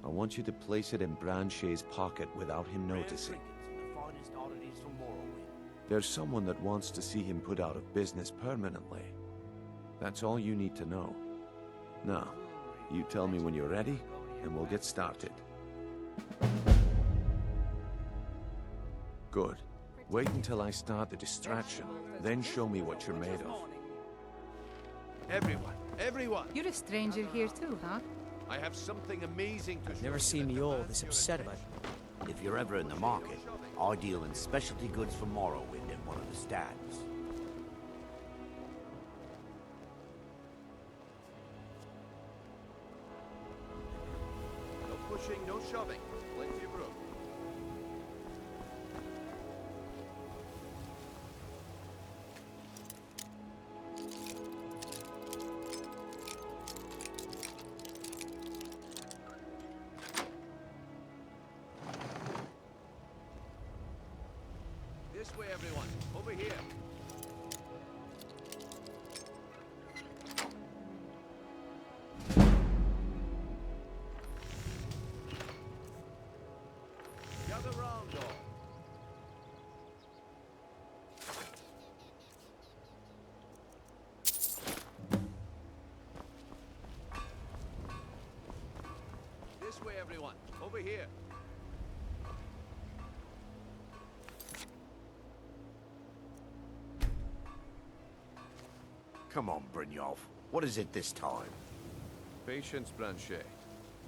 I want you to place it in Branche's pocket without him noticing. The finest oddities from Morrowind. There's someone that wants to see him put out of business permanently. That's all you need to know. Now, you tell me when you're ready, and we'll get started. Good. Wait until I start the distraction, then show me what you're made of. Everyone! You're a stranger here too, huh? I have something amazing to show Never you seen that me the all man this you're upset about. If you're ever in the market, I deal in specialty goods from Morrowind at one of the stands. No pushing, no shoving. Plenty of room. This way, everyone. Over here. Gather round, all. This way, everyone. Over here. Come on, Brynjolf. What is it this time? Patience, Blanchet.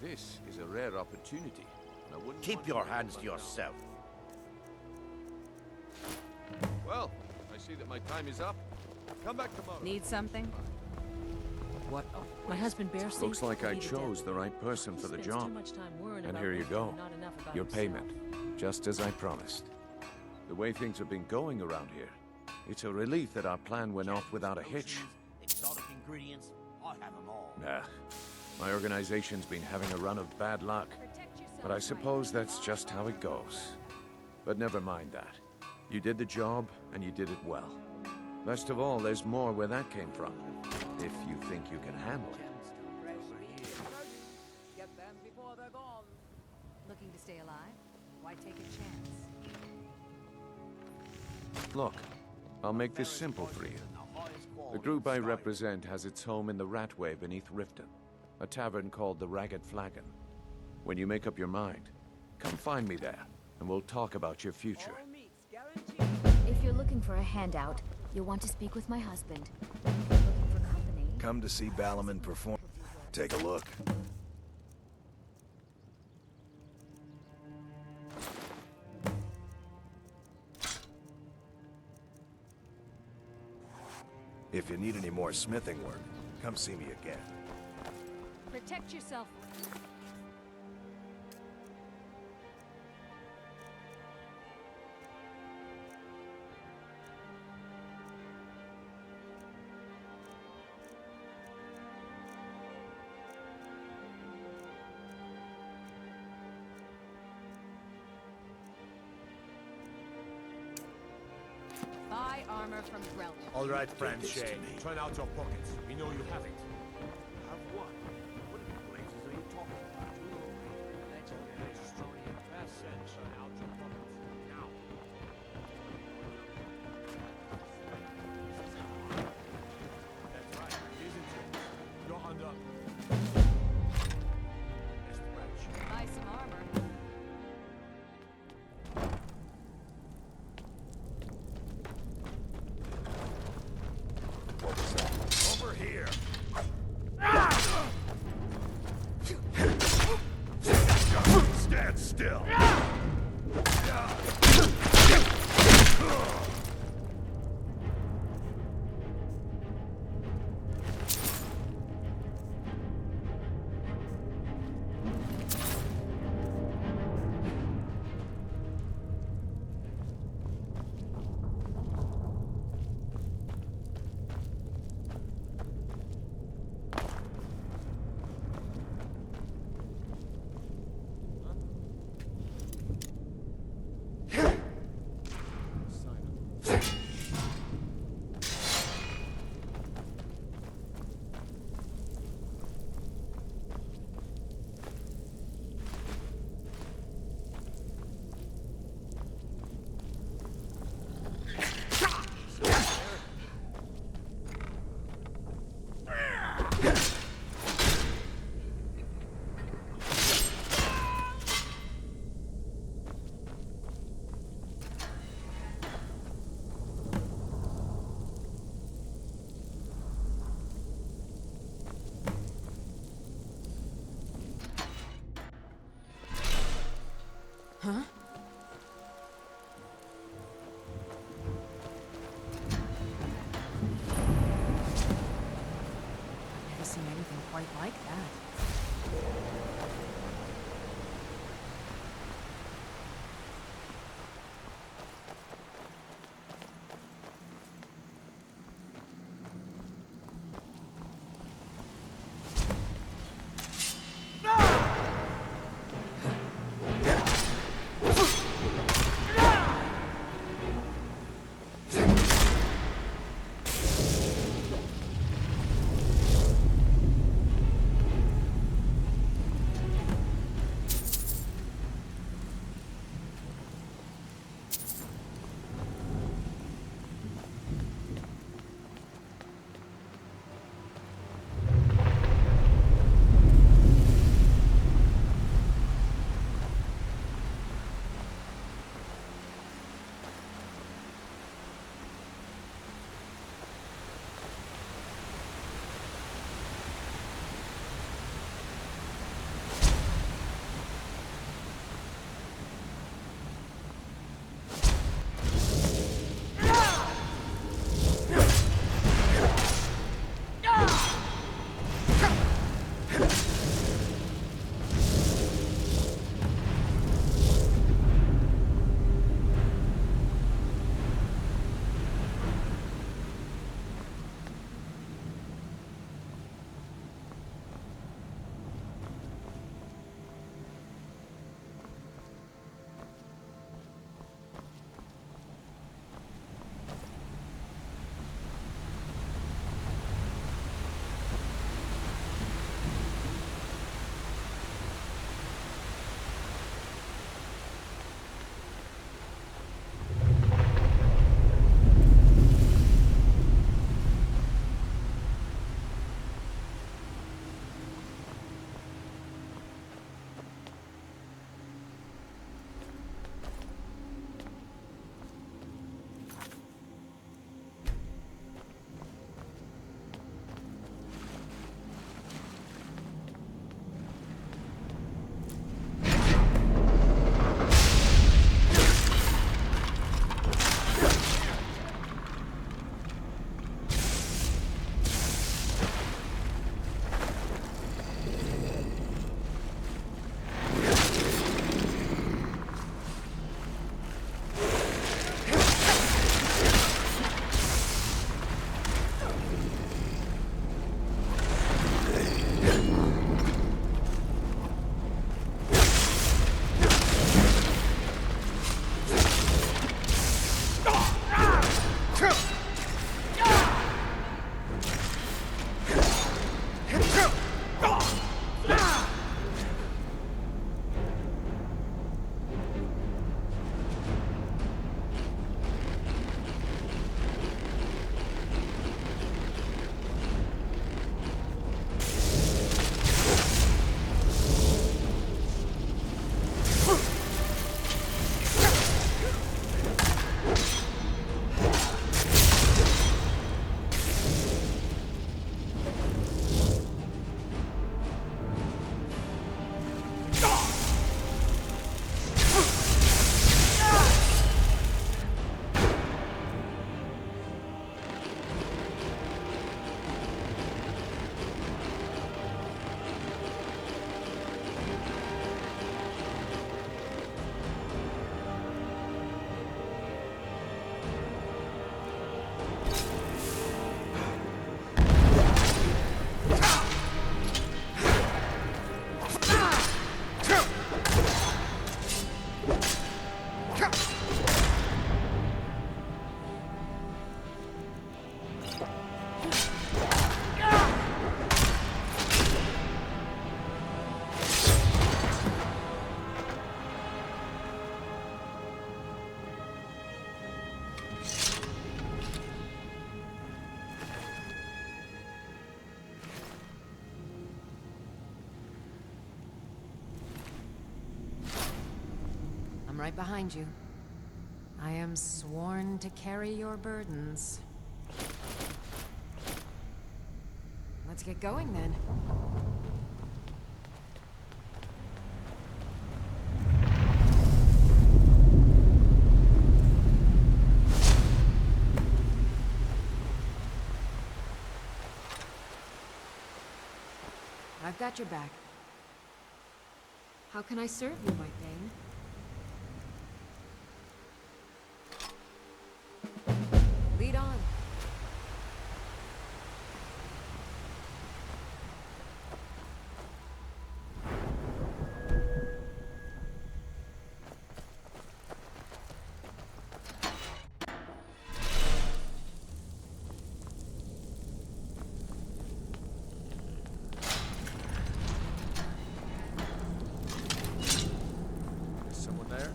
This is a rare opportunity. And I wouldn't Keep want your to hands waste to my yourself. Well, I see that my time is up. Come back tomorrow. Need something? What? My husband Bear seems Looks like I to be chose dead. the right person for the Spends job. too much time worrying And about here you everything go. and not enough about Your himself. payment. Just as I promised. The way things have been going around here, it's a relief that our plan went off without a hitch. Exotic ingredients, I have them all. Nah. My organization's been having a run of bad luck. But I suppose that's just how it goes. But never mind that. You did the job, and you did it well. Best of all, there's more where that came from. If you think you can handle it. Get them before they're gone. Looking to stay alive? Why take a chance? Look, I'll make this simple for you. The group I represent has its home in the Ratway beneath Riften, a tavern called the Ragged Flagon. When you make up your mind, come find me there, and we'll talk about your future. If you're looking for a handout, you'll want to speak with my husband. If you're looking for company... Come to see Balliman perform. Take a look. If you need any more smithing work, come see me again. Protect yourself. Buy armor from Grelman. All right, friend Shay. Turn out your pockets. We know you have it. Have what? What in blazes are you talking about? That's okay. Strony and fast said, turn out your pockets. Now. That's right, isn't it? You're under... Best branch. Buy some armor. Over here. Stand still. Huh? I've never seen anything quite like that. I'm right behind you. I am sworn to carry your burdens. Let's get going then. I've got your back. How can I serve you, my thing? Lead on. Someone there?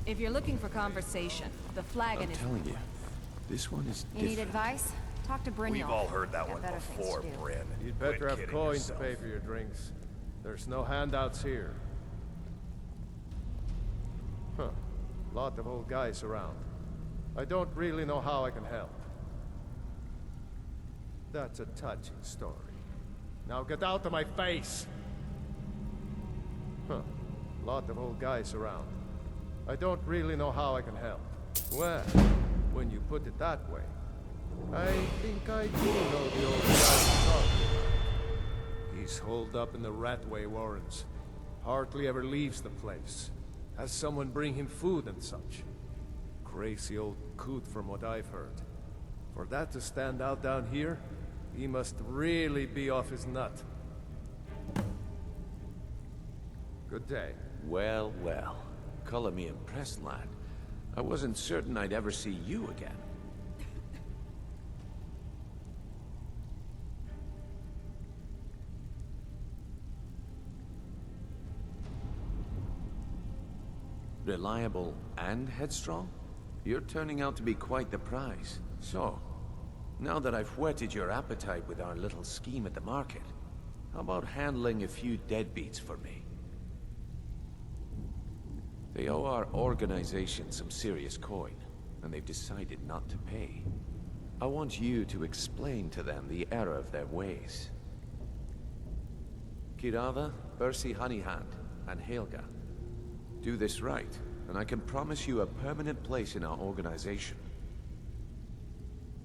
If you're looking for conversation, the flagon I'm is... telling you, this one is You need different. advice? Talk to Brynjolf. We've all heard that Got one better things before, to do. Bryn. You'd better Quit have kidding coins yourself. to pay for your drinks. There's no handouts here. Huh. Lot of old guys around. I don't really know how I can help. That's a touching story. Now get out of my face! Huh. Lot of old guys around. I don't really know how I can help. Well, when you put it that way, I think I do know the old guy you're talking about. He's holed up in the Ratway Warrens. Hardly ever leaves the place. Has someone bring him food and such. Crazy old coot from what I've heard. For that to stand out down here, he must really be off his nut. Good day. Well, well. Color me impressed, lad. I wasn't certain I'd ever see you again. Reliable and headstrong? You're turning out to be quite the prize. So, now that I've whetted your appetite with our little scheme at the market, how about handling a few deadbeats for me? They owe our organization some serious coin, and they've decided not to pay. I want you to explain to them the error of their ways. Kirava, Percy Honeyhand, and Helga. Do this right, and I can promise you a permanent place in our organization.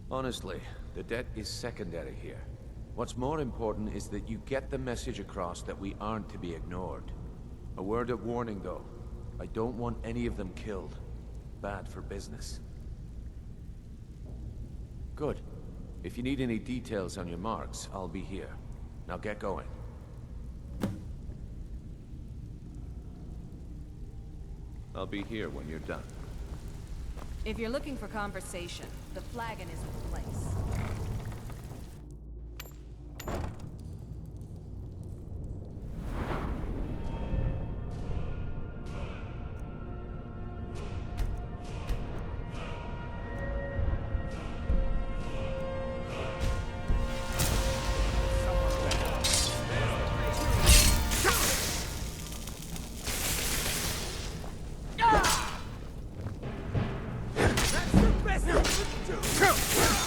Honestly, the debt is secondary here. What's more important is that you get the message across that we aren't to be ignored. A word of warning, though. I don't want any of them killed. Bad for business. Good. If you need any details on your marks, I'll be here. Now get going. I'll be here when you're done. If you're looking for conversation, the flagon is in place. That's the best you can do!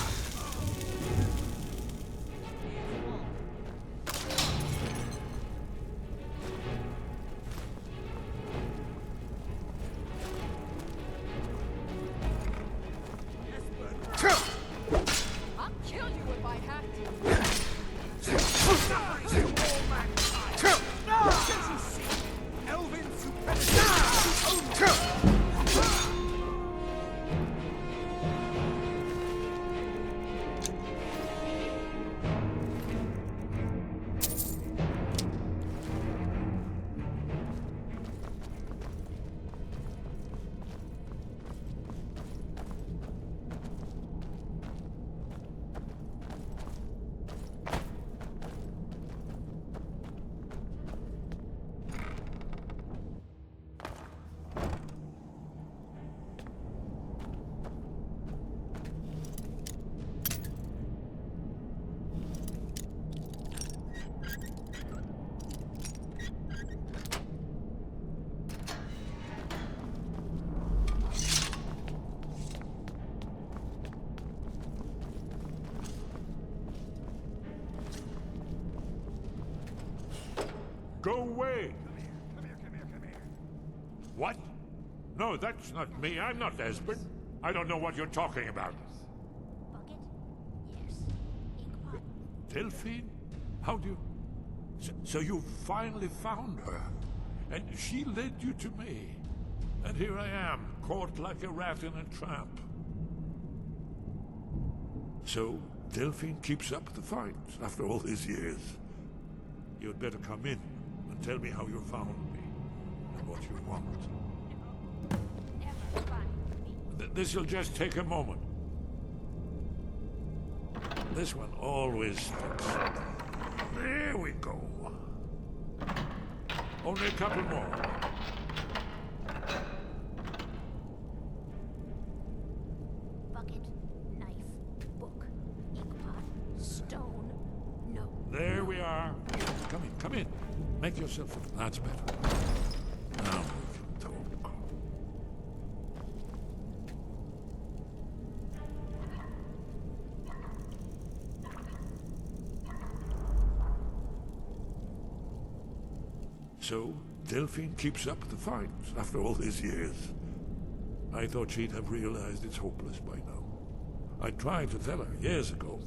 Go away! What? No, that's not me. I'm not Esben. I don't know what you're talking about. Delphine? How do you... So you finally found her, and she led you to me. And here I am, caught like a rat in a trap. So, Delphine keeps up the fight after all these years. You'd better come in and tell me how you found me, and what you want. This'll just take a moment. This one always sticks. There we go. Only a couple more. Bucket, knife, book, inkpot, stone, no. There we are. Come in, come in. Make yourself... That's better. Now we can talk. So, Delphine keeps up the fight after all these years. I thought she'd have realized it's hopeless by now. I tried to tell her years ago.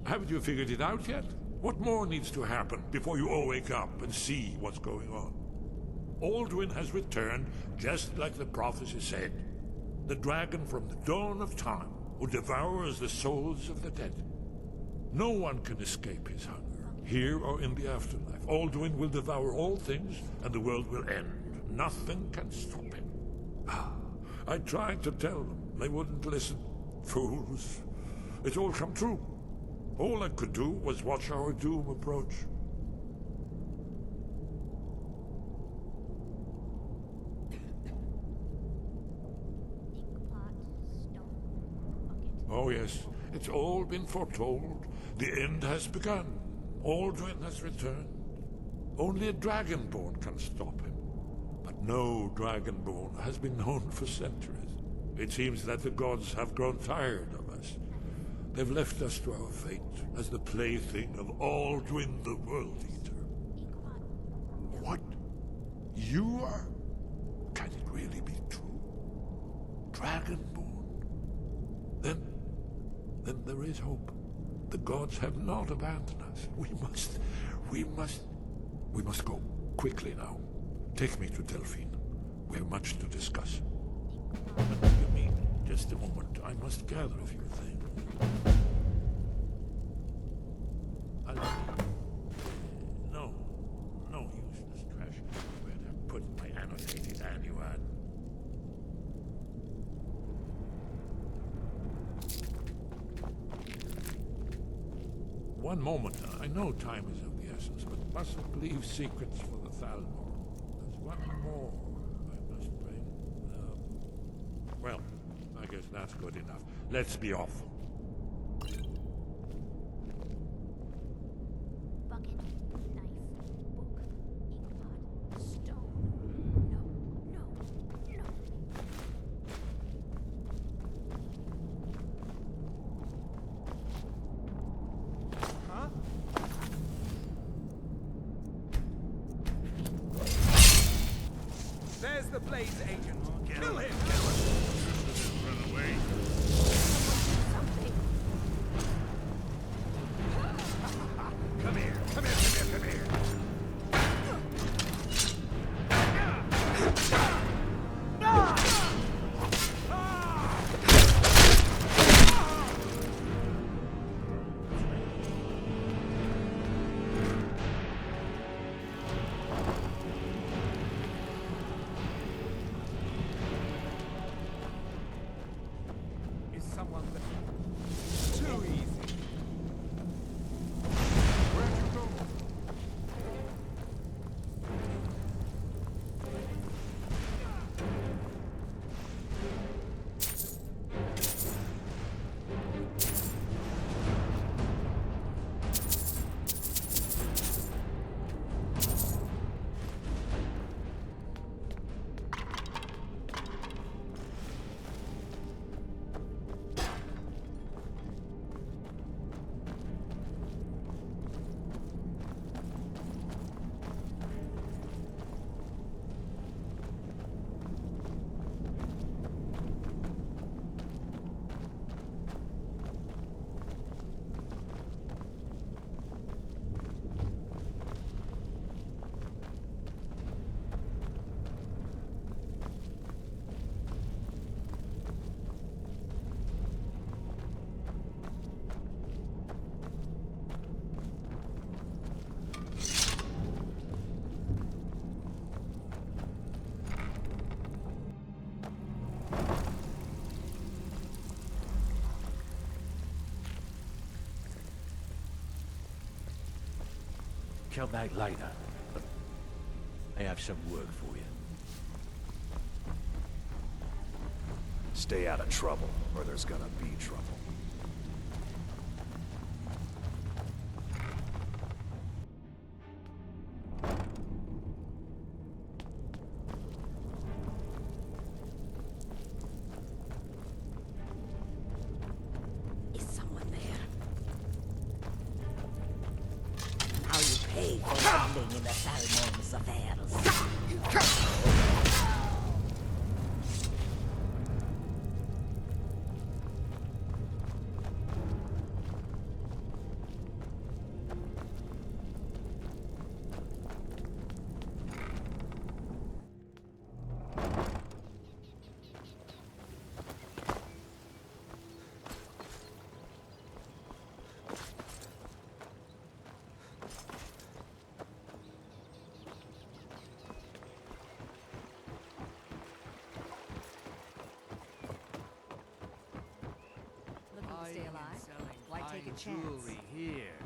Haven't you figured it out yet? What more needs to happen before you all wake up and see what's going on? Alduin has returned just like the prophecy said. The dragon from the dawn of time who devours the souls of the dead. No one can escape his hunger. Here or in the afterlife, Alduin will devour all things, and the world will end. Nothing can stop him. I tried to tell them. They wouldn't listen. Fools. It's all come true. All I could do was watch our doom approach. Oh yes, it's all been foretold. The end has begun. Alduin has returned. Only a Dragonborn can stop him. But no Dragonborn has been known for centuries. It seems that the gods have grown tired of us. They've left us to our fate as the plaything of Alduin the World Eater. What? You are? Can it really be true? Dragonborn? Then there is hope. The gods have not abandoned us. We must go quickly now. Take me to Delphine. We have much to discuss. But give me just a moment. I must gather a few things. No useless trash. Where to put my annotated annuad? One moment. I know time is of the essence, but mustn't leave secrets for the Thalmor. There's one more I must bring. Well, I guess that's good enough. Let's be off. Bucket, knife, book, inkpot, stone. No. Huh? There's the Blades agent. Kill him! Run away. Come here. come back later. I have some work for you. Stay out of trouble, or there's gonna be trouble. Is someone there? How you pay for meddling in the Salmon's affairs? Looking to stay alive? Why take a chance? Jewelry here.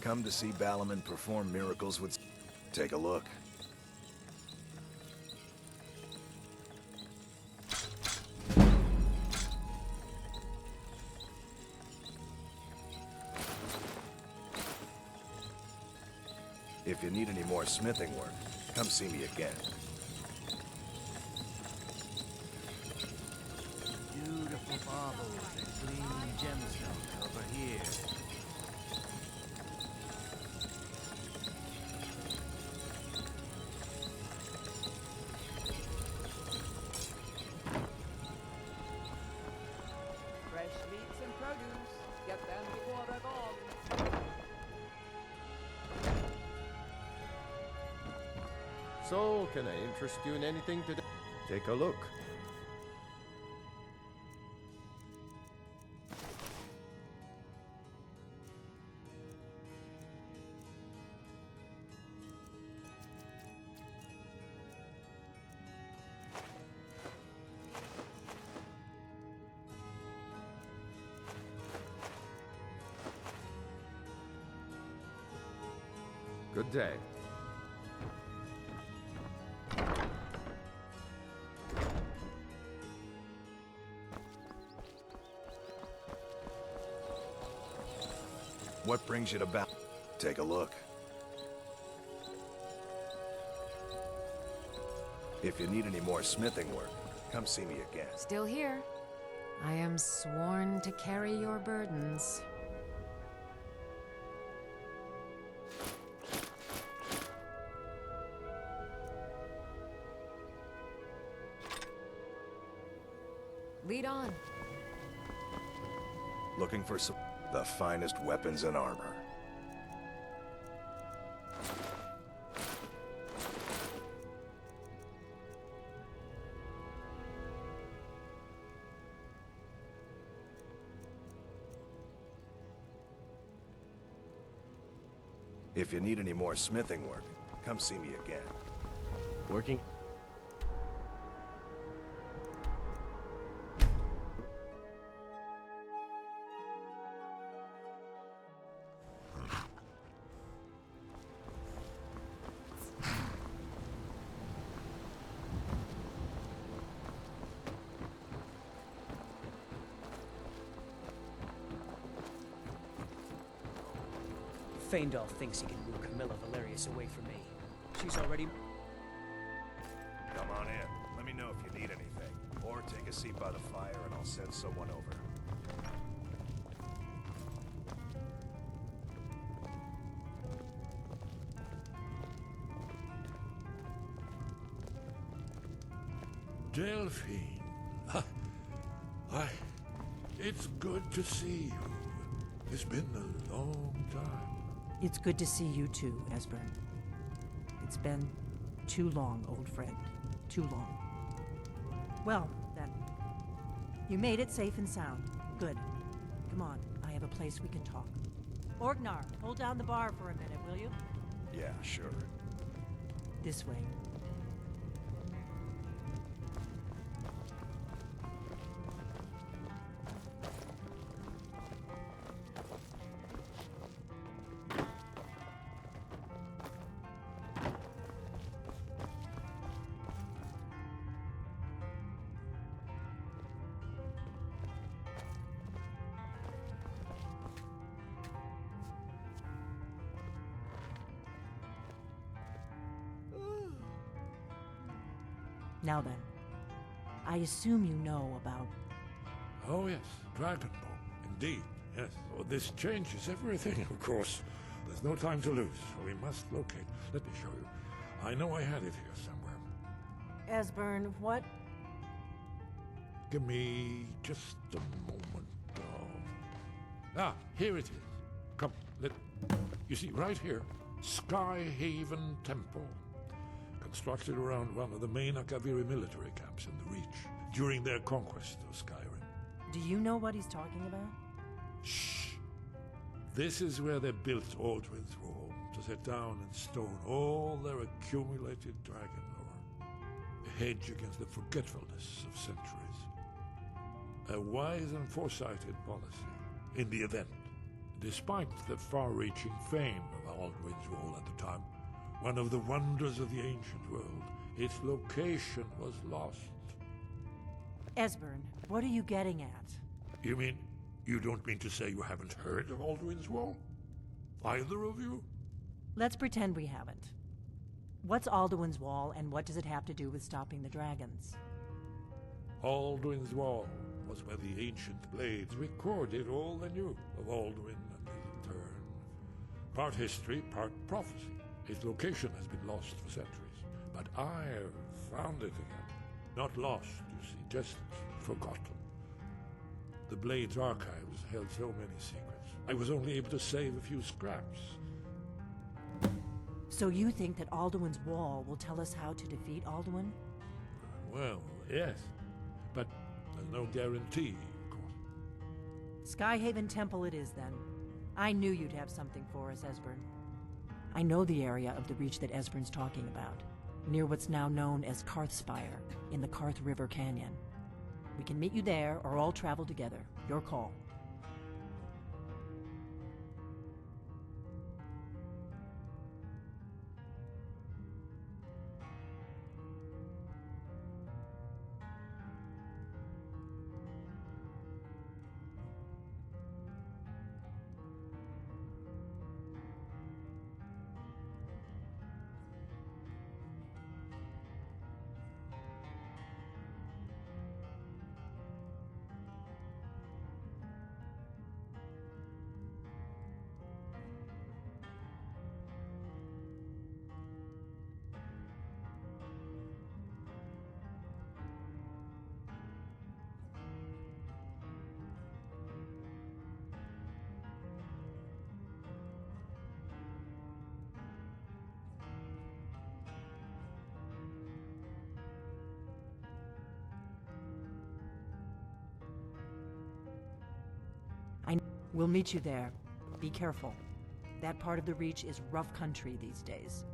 Come to see Balaman perform miracles with... Take a look. If you need any more smithing work, come see me again. Beautiful baubles and gleaming gemstones over here. Fresh meats and produce. Get them before they're gone. So, can I interest you in anything today? Take a look. Good day. What brings you to Take a look. If you need any more smithing work, come see me again. Still here. I am sworn to carry your burdens. Lead on. Looking for the finest weapons and armor. If you need any more smithing work, come see me again. Working? Faendal thinks he can woo Camilla Valerius away from me. She's already... Come on in. Let me know if you need anything. Or take a seat by the fire and I'll send someone over. Delphine. It's good to see you. It's been a long time. It's good to see you too, Esbern. It's been too long, old friend. Too long. Well, then. You made it safe and sound. Good. Come on, I have a place we can talk. Orgnar, hold down the bar for a minute, will you? Yeah, sure. This way. Now then, I assume you know about... Oh yes, Dragon Ball. Indeed, yes. Oh, this changes everything, of course. There's no time to lose. We must locate. Let me show you. I know I had it here somewhere. Esbern, what? Give me just a moment. Here it is. Come, you see, right here, Skyhaven Temple. Constructed around one of the main Akaviri military camps in the Reach during their conquest of Skyrim. Do you know what he's talking about? Shh! This is where they built Aldrin's Wall, to set down in stone all their accumulated dragon lore. A hedge against the forgetfulness of centuries. A wise and foresighted policy in the event. Despite the far-reaching fame of Aldrin's Wall at the time, one of the wonders of the ancient world, its location was lost. Esbern, what are you getting at? You mean, you don't mean to say you haven't heard of Aldrin's Wall? Either of you? Let's pretend we haven't. What's Alduin's Wall, and what does it have to do with stopping the dragons? Aldrin's Wall was where the ancient blades recorded all they knew of Aldrin and his return. Part history, part prophecy. Its location has been lost for centuries, but I've found it again. Not lost, you see, just forgotten. The Blade's archives held so many secrets. I was only able to save a few scraps. So you think that Alduin's Wall will tell us how to defeat Alduin? Well, yes, but there's no guarantee, of course. Skyhaven Temple it is, then. I knew you'd have something for us, Esbern. I know the area of the Reach that Esbern's talking about, near what's now known as Karthspire, in the Karth River Canyon. We can meet you there, or all travel together. Your call. We'll meet you there. Be careful. That part of the Reach is rough country these days.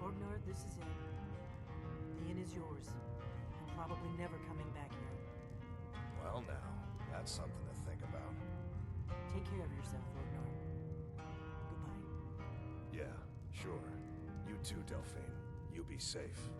Ordnar, this is it. The inn is yours. I'm probably never coming back here. Well now, that's something to think about. Take care of yourself, Ordnar. Goodbye. Yeah, sure. You too, Delphine. You be safe.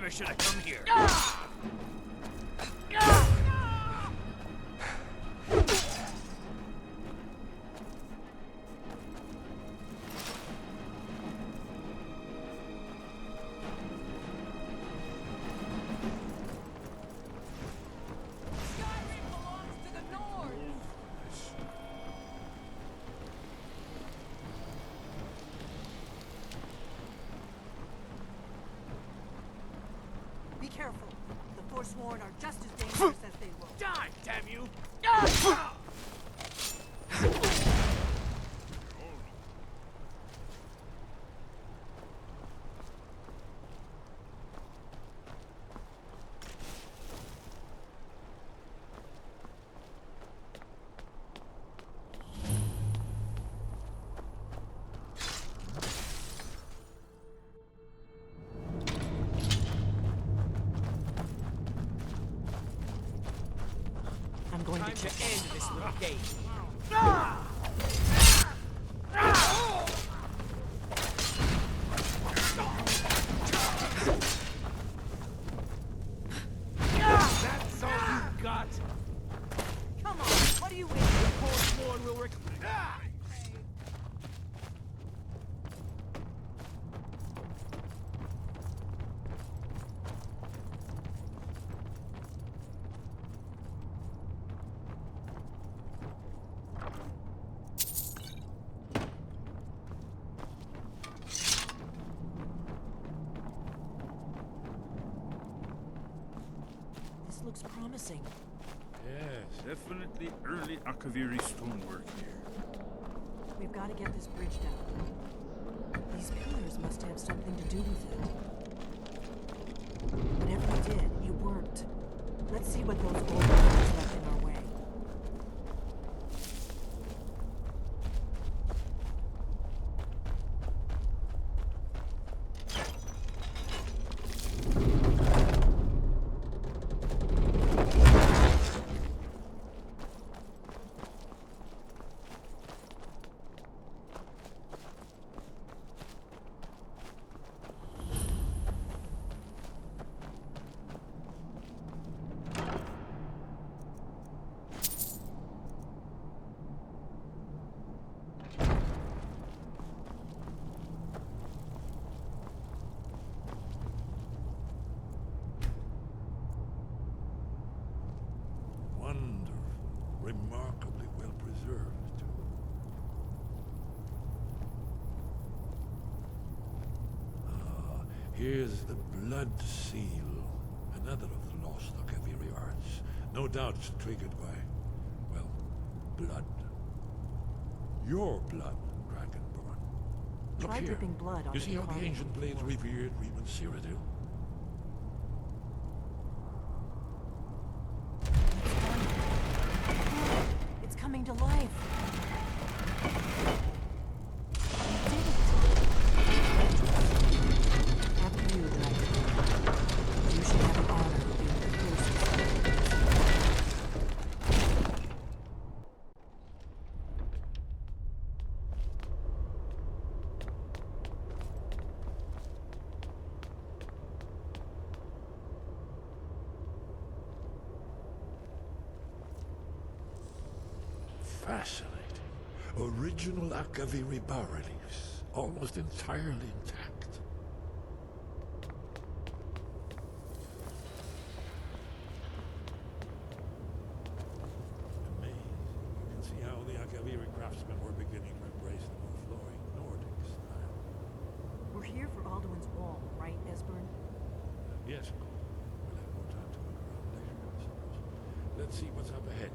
never should have come here. Skyrim belongs to the North! Be careful. The Forsworn are just as dangerous as they look. Die, damn you! I'm going Time to to end this little game. That's all you got? Come on, what are you waiting The for? Forsworn will This looks promising. Yes, definitely early Akaviri stonework here. We've got to get this bridge down. These pillars must have something to do with it. Whatever we did, it worked. Let's see what those old pillars left in our way. Wonderful. Remarkably well preserved, too. Ah, here's the blood seal. Another of the lost Akaviri arts. No doubt triggered by, well, blood. Your blood, Dragonborn. Look Try here. dripping blood onto You see the how the carving ancient on the blades floor. revered Reman Cyrodiil? It's coming to life. We did it. After you, Dragon. You should have an honor of being the closest. Fascinating. Original Akaviri bas-reliefs, almost entirely intact. Amazing. You can see how the Akaviri craftsmen were beginning to embrace the more flowing Nordic style. We're here for Alduin's Wall, right, Esbern? Yes, of course. We'll have more time to look around later, I suppose. Let's see what's up ahead.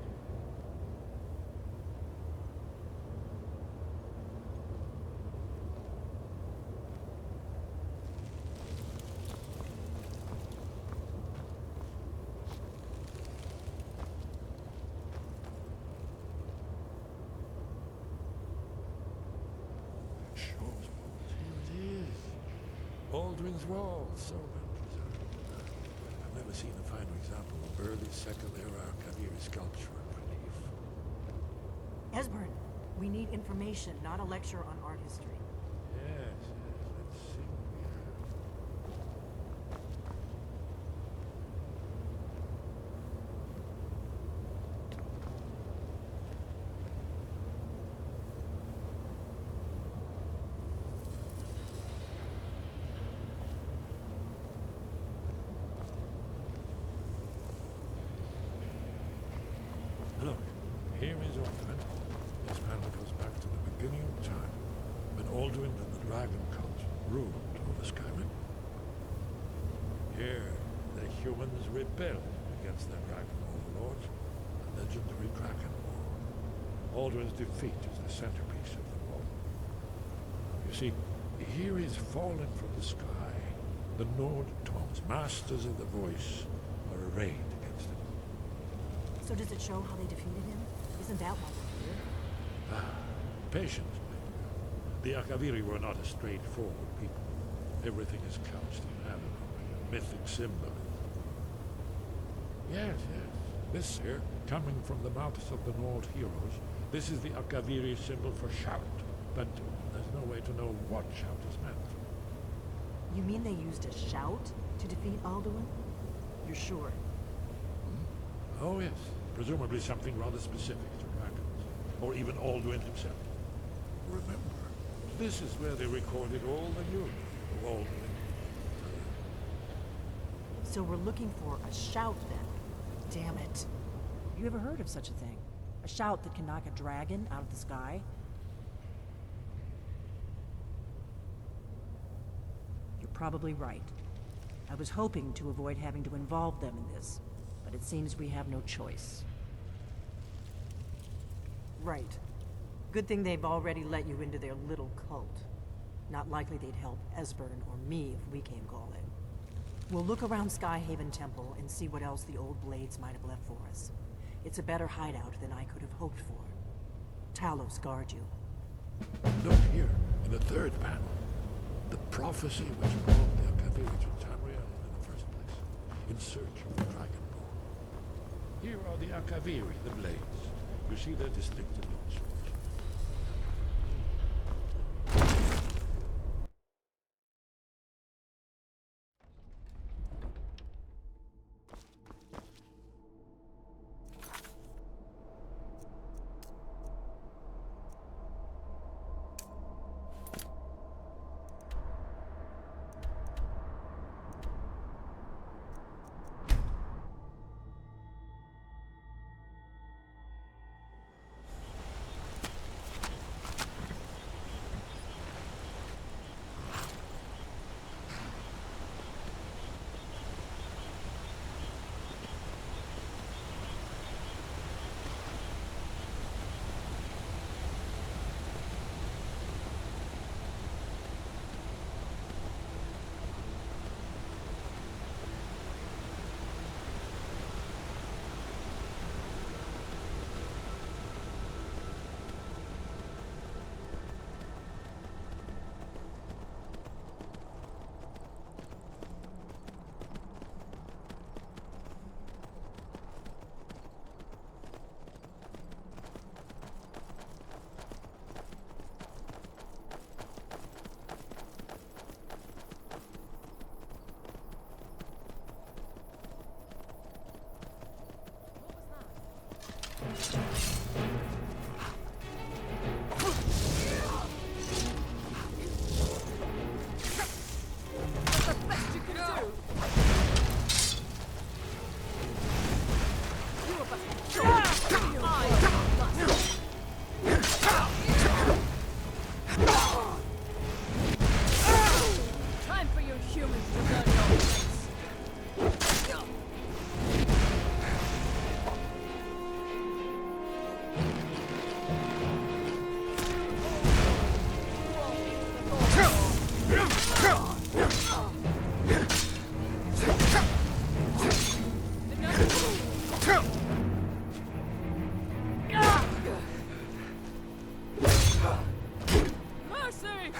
Shows here it is. Aldrin's Wall, so well preserved. I've never seen a finer example of early Second Era Akaviri sculpture and relief. Esbern, we need information, not a lecture on art history. Yes, let's see what we have. Alduin and the Dragon Cult ruled over Skyrim. Here, the humans rebelled against their dragon overlords, the legendary Dragon War. Alduin's defeat is the centerpiece of the war. You see, here he's fallen from the sky. The Nord Tongs, masters of the voice, are arrayed against him. So does it show how they defeated him? Isn't that why we're here? Patience, my dear. The Akaviri were not a straightforward people. Everything is couched in allegory and mythic symbolism. Yes, yes. This here, coming from the mouths of the Nord heroes, this is the Akaviri symbol for shout. But there's no way to know what shout is meant. You mean they used a shout to defeat Alduin? You're sure? Oh, yes. Presumably something rather specific to dragons. Or even Alduin himself. Remember, this is where they recorded all the news of Alduin. So we're looking for a shout then. Damn it. You ever heard of such a thing? A shout that can knock a dragon out of the sky? You're probably right. I was hoping to avoid having to involve them in this, but it seems we have no choice. Right. Good thing they've already let you into their little cult. Not likely they'd help Esbern or me if we came calling. We'll look around Skyhaven Temple and see what else the old Blades might have left for us. It's a better hideout than I could have hoped for. Talos guard you. Look here, in the third panel. The prophecy which brought the Akaviri to Tamriel in the first place, in search of the Dragonborn. Here are the Akaviri, the Blades. You see their distinctive looks. Time for you humans to learn your place. Mercy!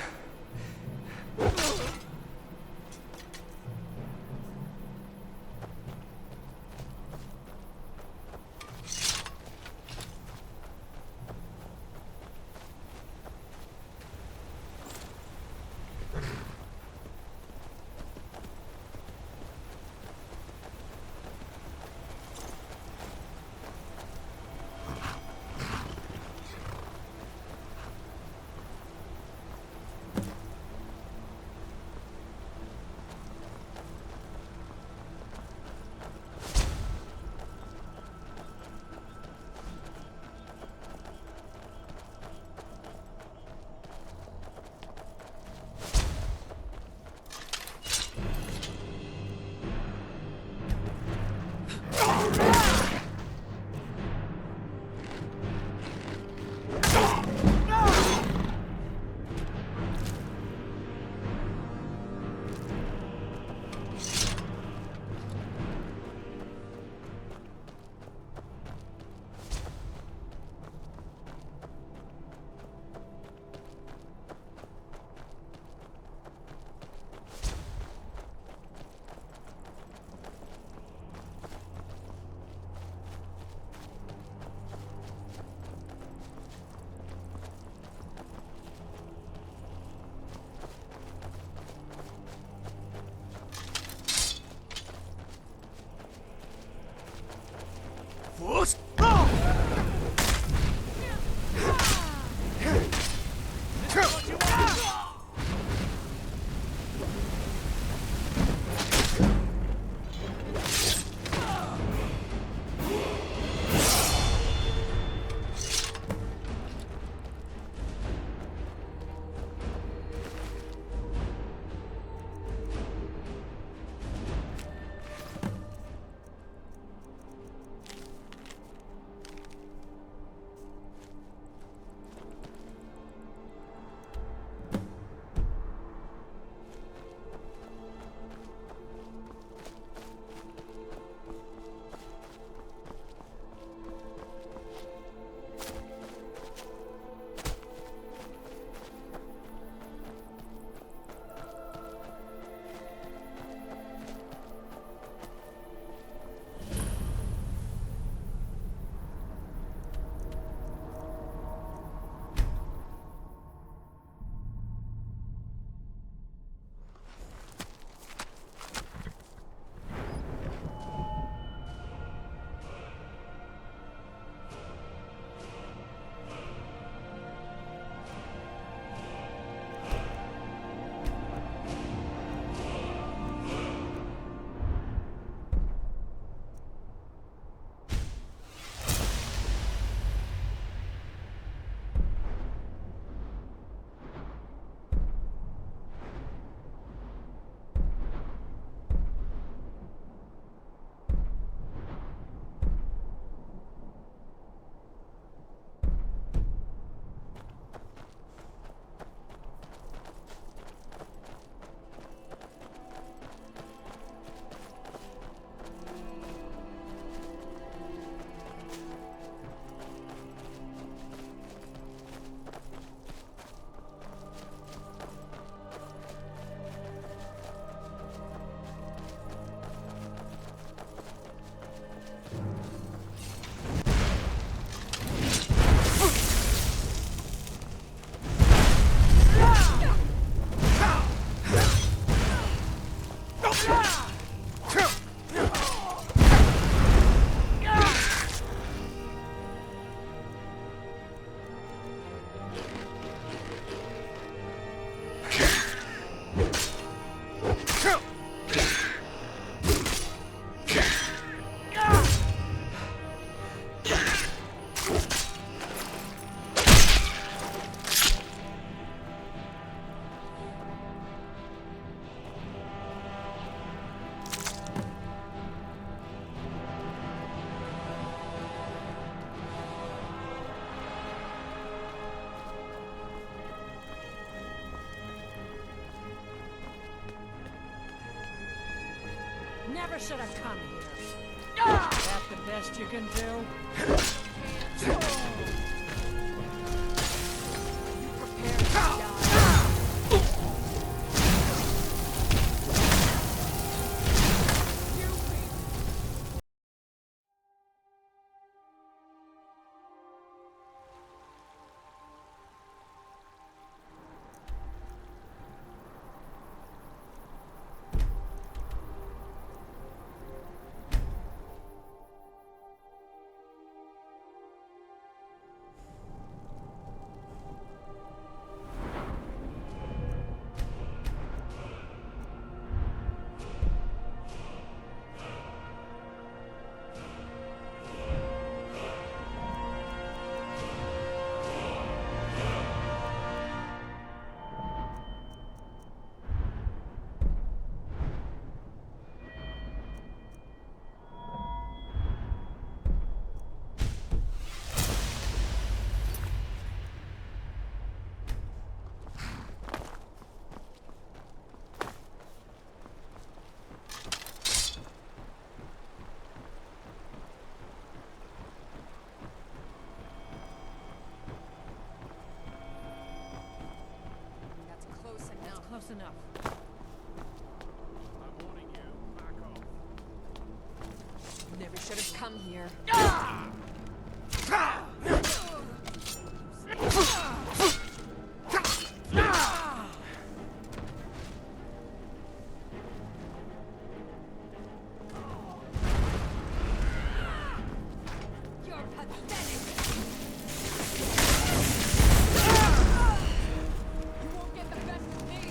Never should have come here. That the best you can do? You prepared to die? Close enough. I'm warning you, back off. Never should have come here. You're pathetic. You won't get the best of me.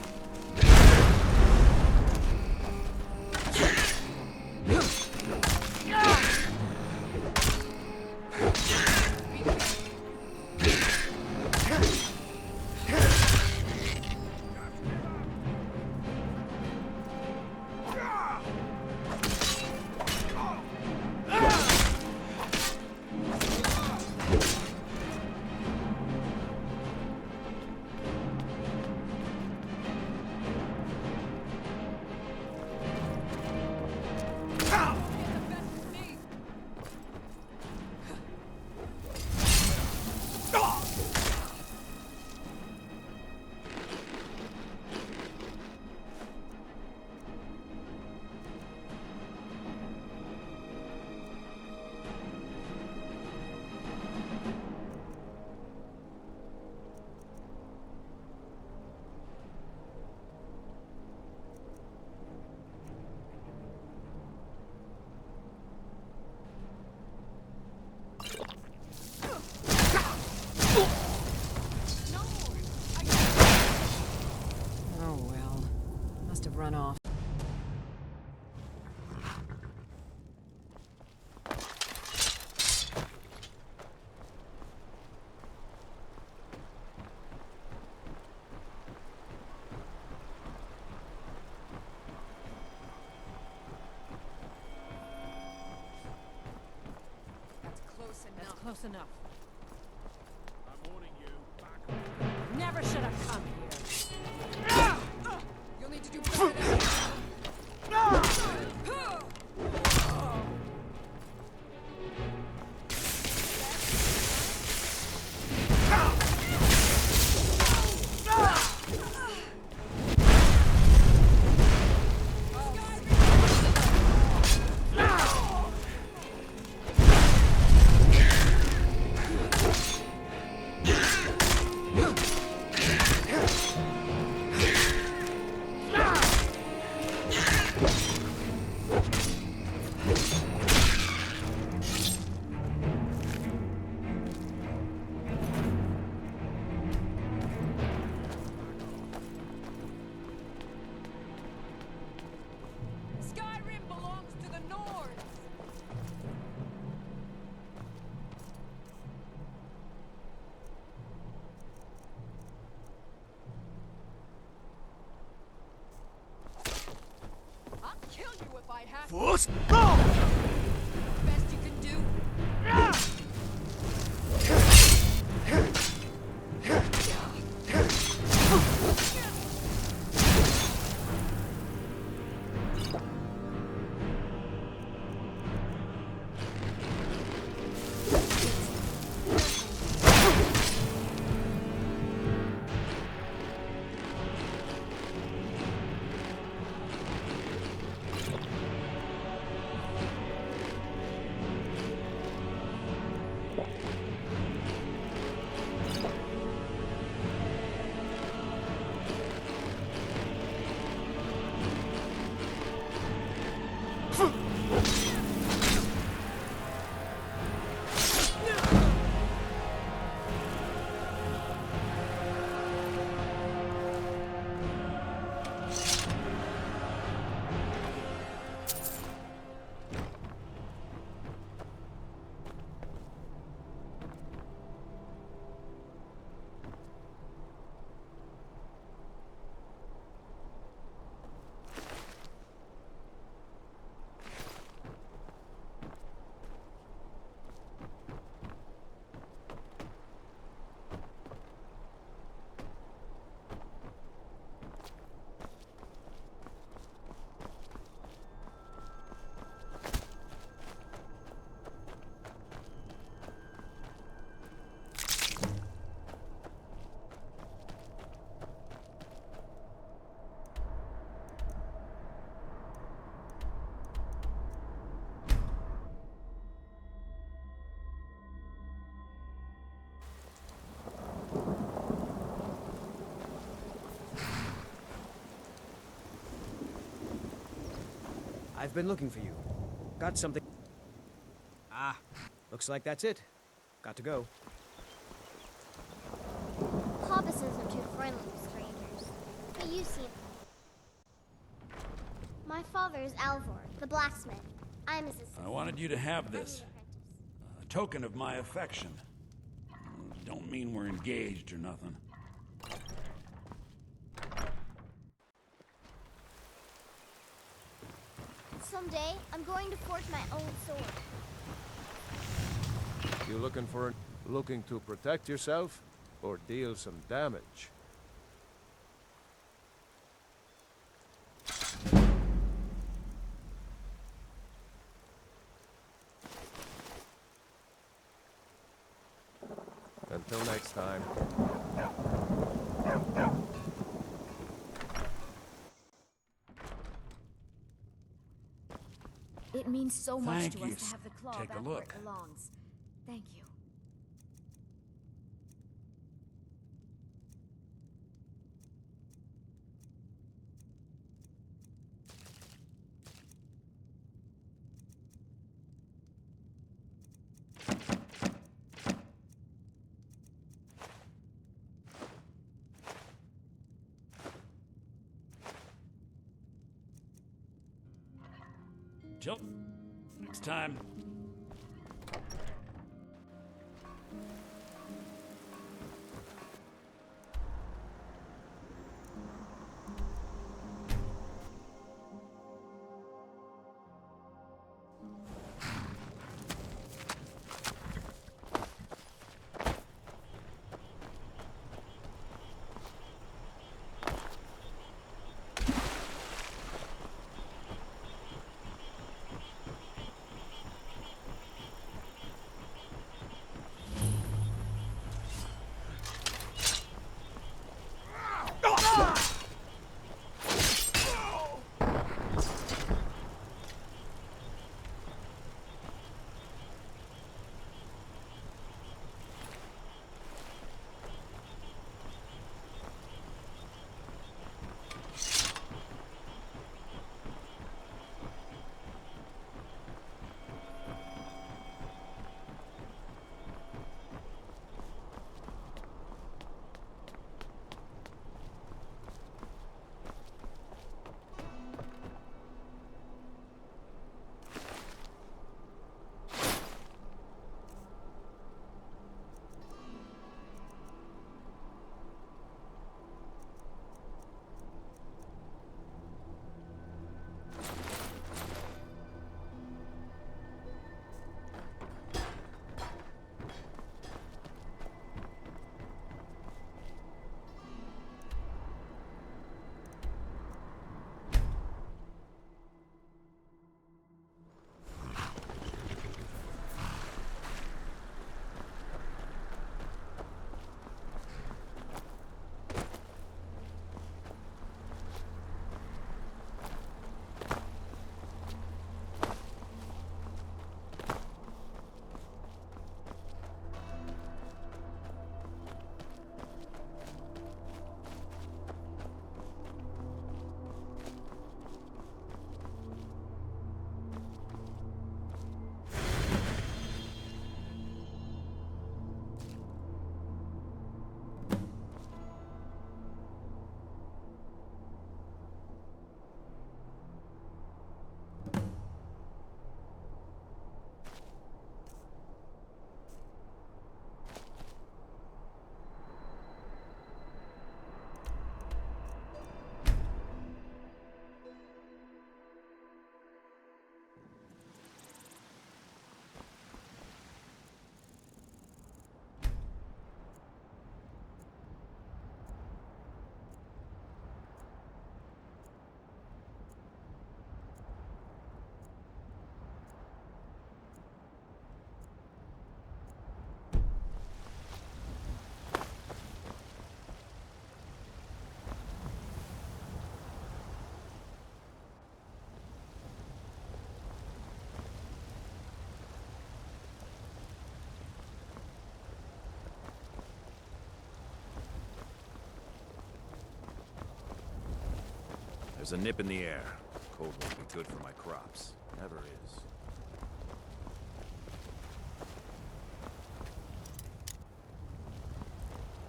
Oh well. Must have run off. That's close enough. I'm warning you, back off. Never should have come here. You'll need to do better than that. Skyrim belongs to the Nords. I'll kill you if I have to. Force. Best you can do. I've been looking for you. Got something. Ah, looks like that's it. Got to go. Papa says I'm too friendly with strangers. But you seem... My father is Alvor, the blacksmith. I'm his assistant. I wanted you to have this. A token of my affection. Don't mean we're engaged or nothing. Someday, I'm going to forge my own sword. You looking to protect yourself or deal some damage? Until next time. It means so much Thank to you. us to have the claw Take a back where look. it belongs. Thank you. Till next time. There's a nip in the air. Cold won't be good for my crops. Never is.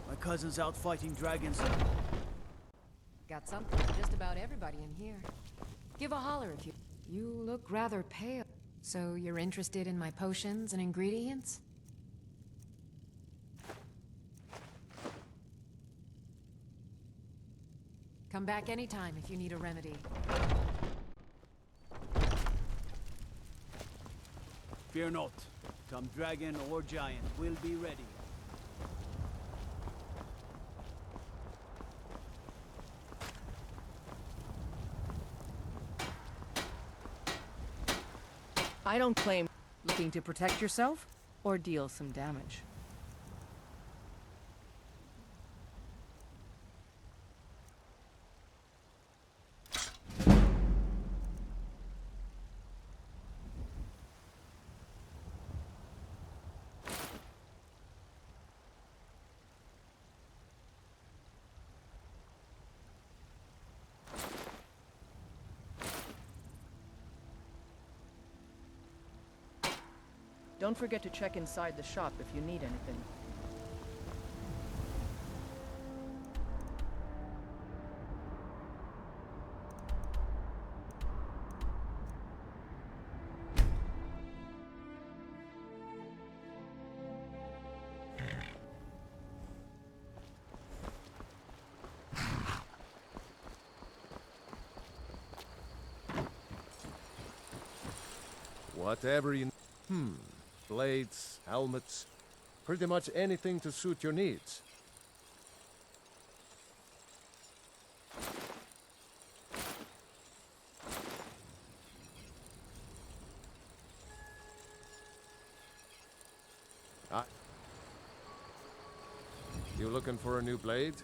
My cousin's out fighting dragons. Got something for just about everybody in here. Give a holler if you... You look rather pale. So you're interested in my potions and ingredients? Come back anytime if you need a remedy. Fear not. Come dragon or giant, we'll be ready. I don't claim looking to protect yourself or deal some damage. Don't forget to check inside the shop if you need anything. Whatever you... Blades, helmets, pretty much anything to suit your needs. You looking for a new blade?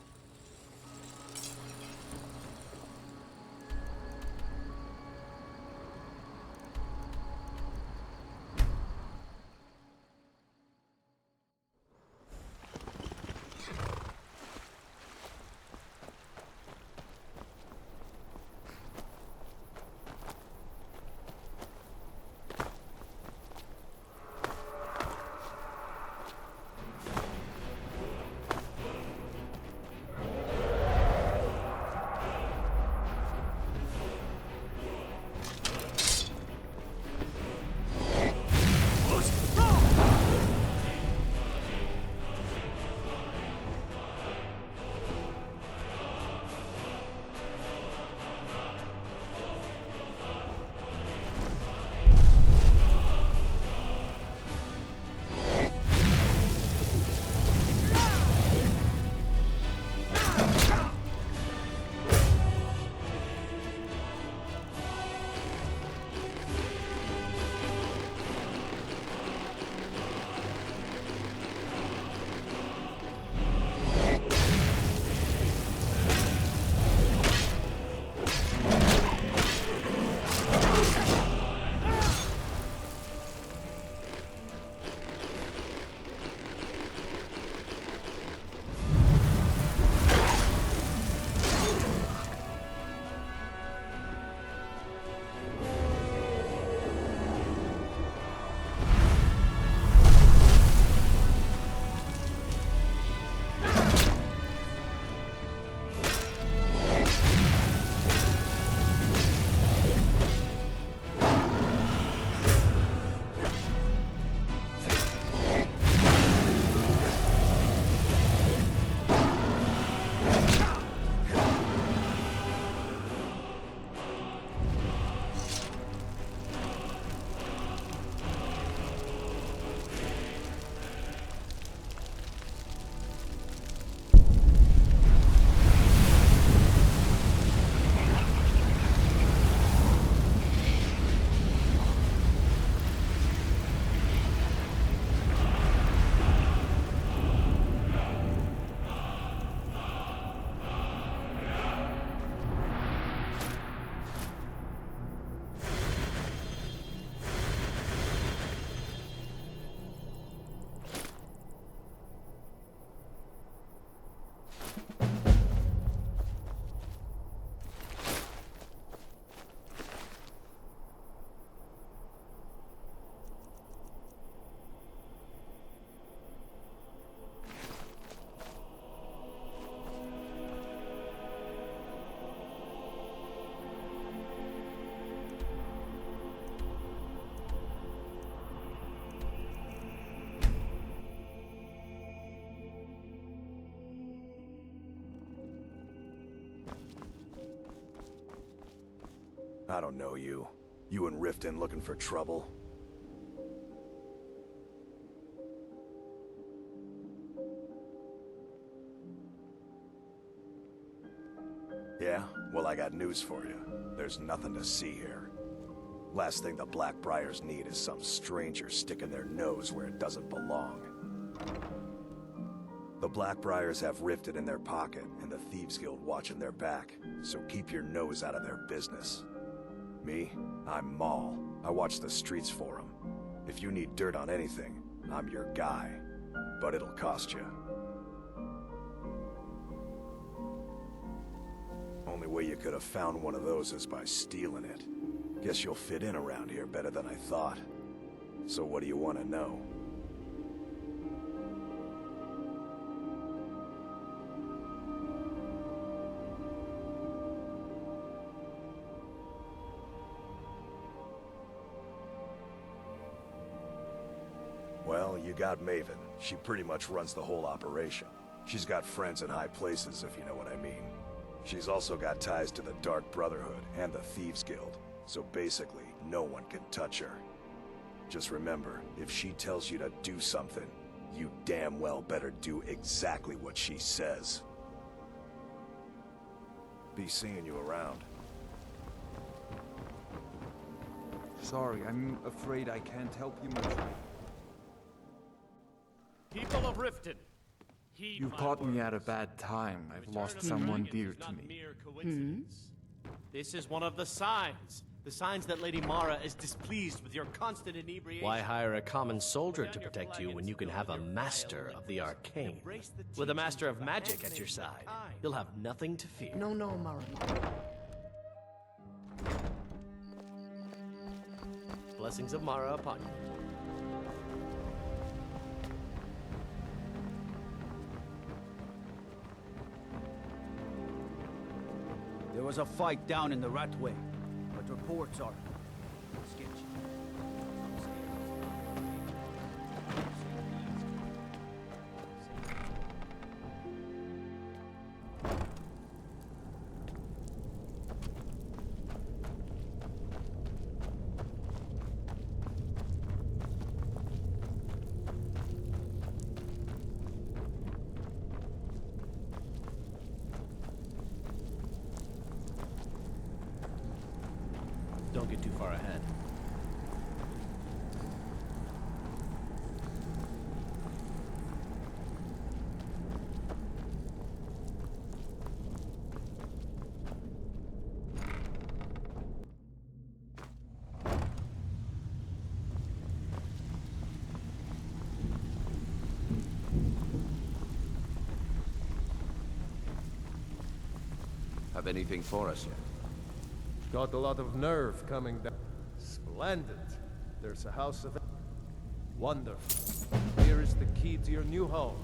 I don't know you. You and Riften looking for trouble? Yeah? Well, I got news for you. There's nothing to see here. Last thing the Blackbriars need is some stranger sticking their nose where it doesn't belong. The Blackbriars have Riften in their pocket, and the Thieves Guild watching their back, so keep your nose out of their business. Me? I'm Maul. I watch the streets for them. If you need dirt on anything, I'm your guy. But it'll cost you. Only way you could have found one of those is by stealing it. Guess you'll fit in around here better than I thought. So what do you want to know? Well, you got Maven. She pretty much runs the whole operation. She's got friends in high places, if you know what I mean. She's also got ties to the Dark Brotherhood and the Thieves Guild, so basically, no one can touch her. Just remember, if she tells you to do something, you damn well better do exactly what she says. Be seeing you around. Sorry, I'm afraid I can't help you much. People of Riften, You caught me at a bad time. I've lost someone dear to me. This is one of the signs. The signs that Lady Mara is displeased with your constant inebriation. Why hire a common soldier to protect you when you can have a master of the arcane? With a master of magic at your side, you'll have nothing to fear. No, Mara. Blessings of Mara upon you. There was a fight down in the Ratway, but reports are sketchy. Don't get too far ahead. Have anything for us yet? Got a lot of nerve coming down. Splendid. There's a house of... Wonderful. Here is the key to your new home.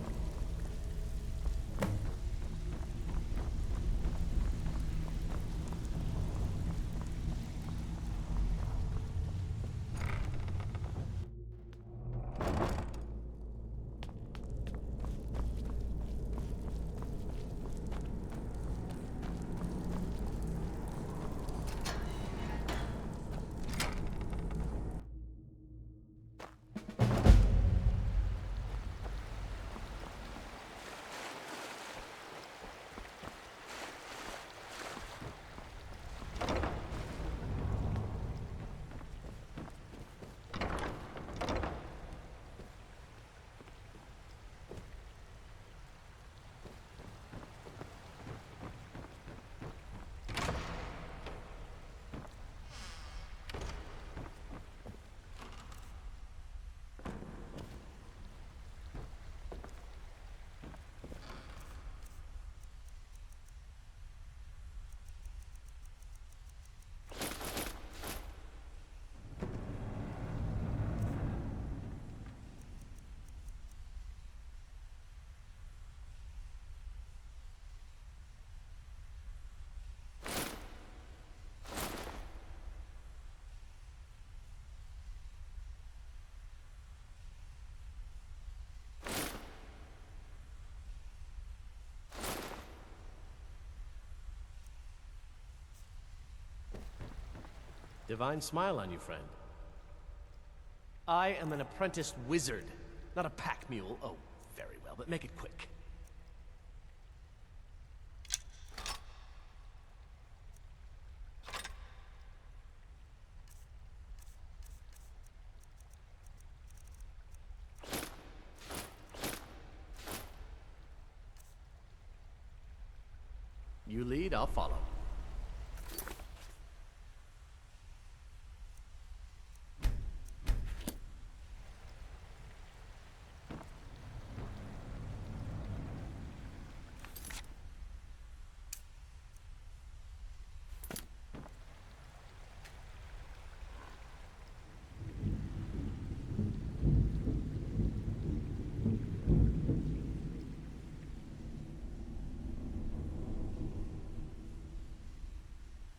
Divine smile on you, friend. I am an apprenticed wizard, not a pack mule. Oh, very well, but make it quick. You lead, I'll follow.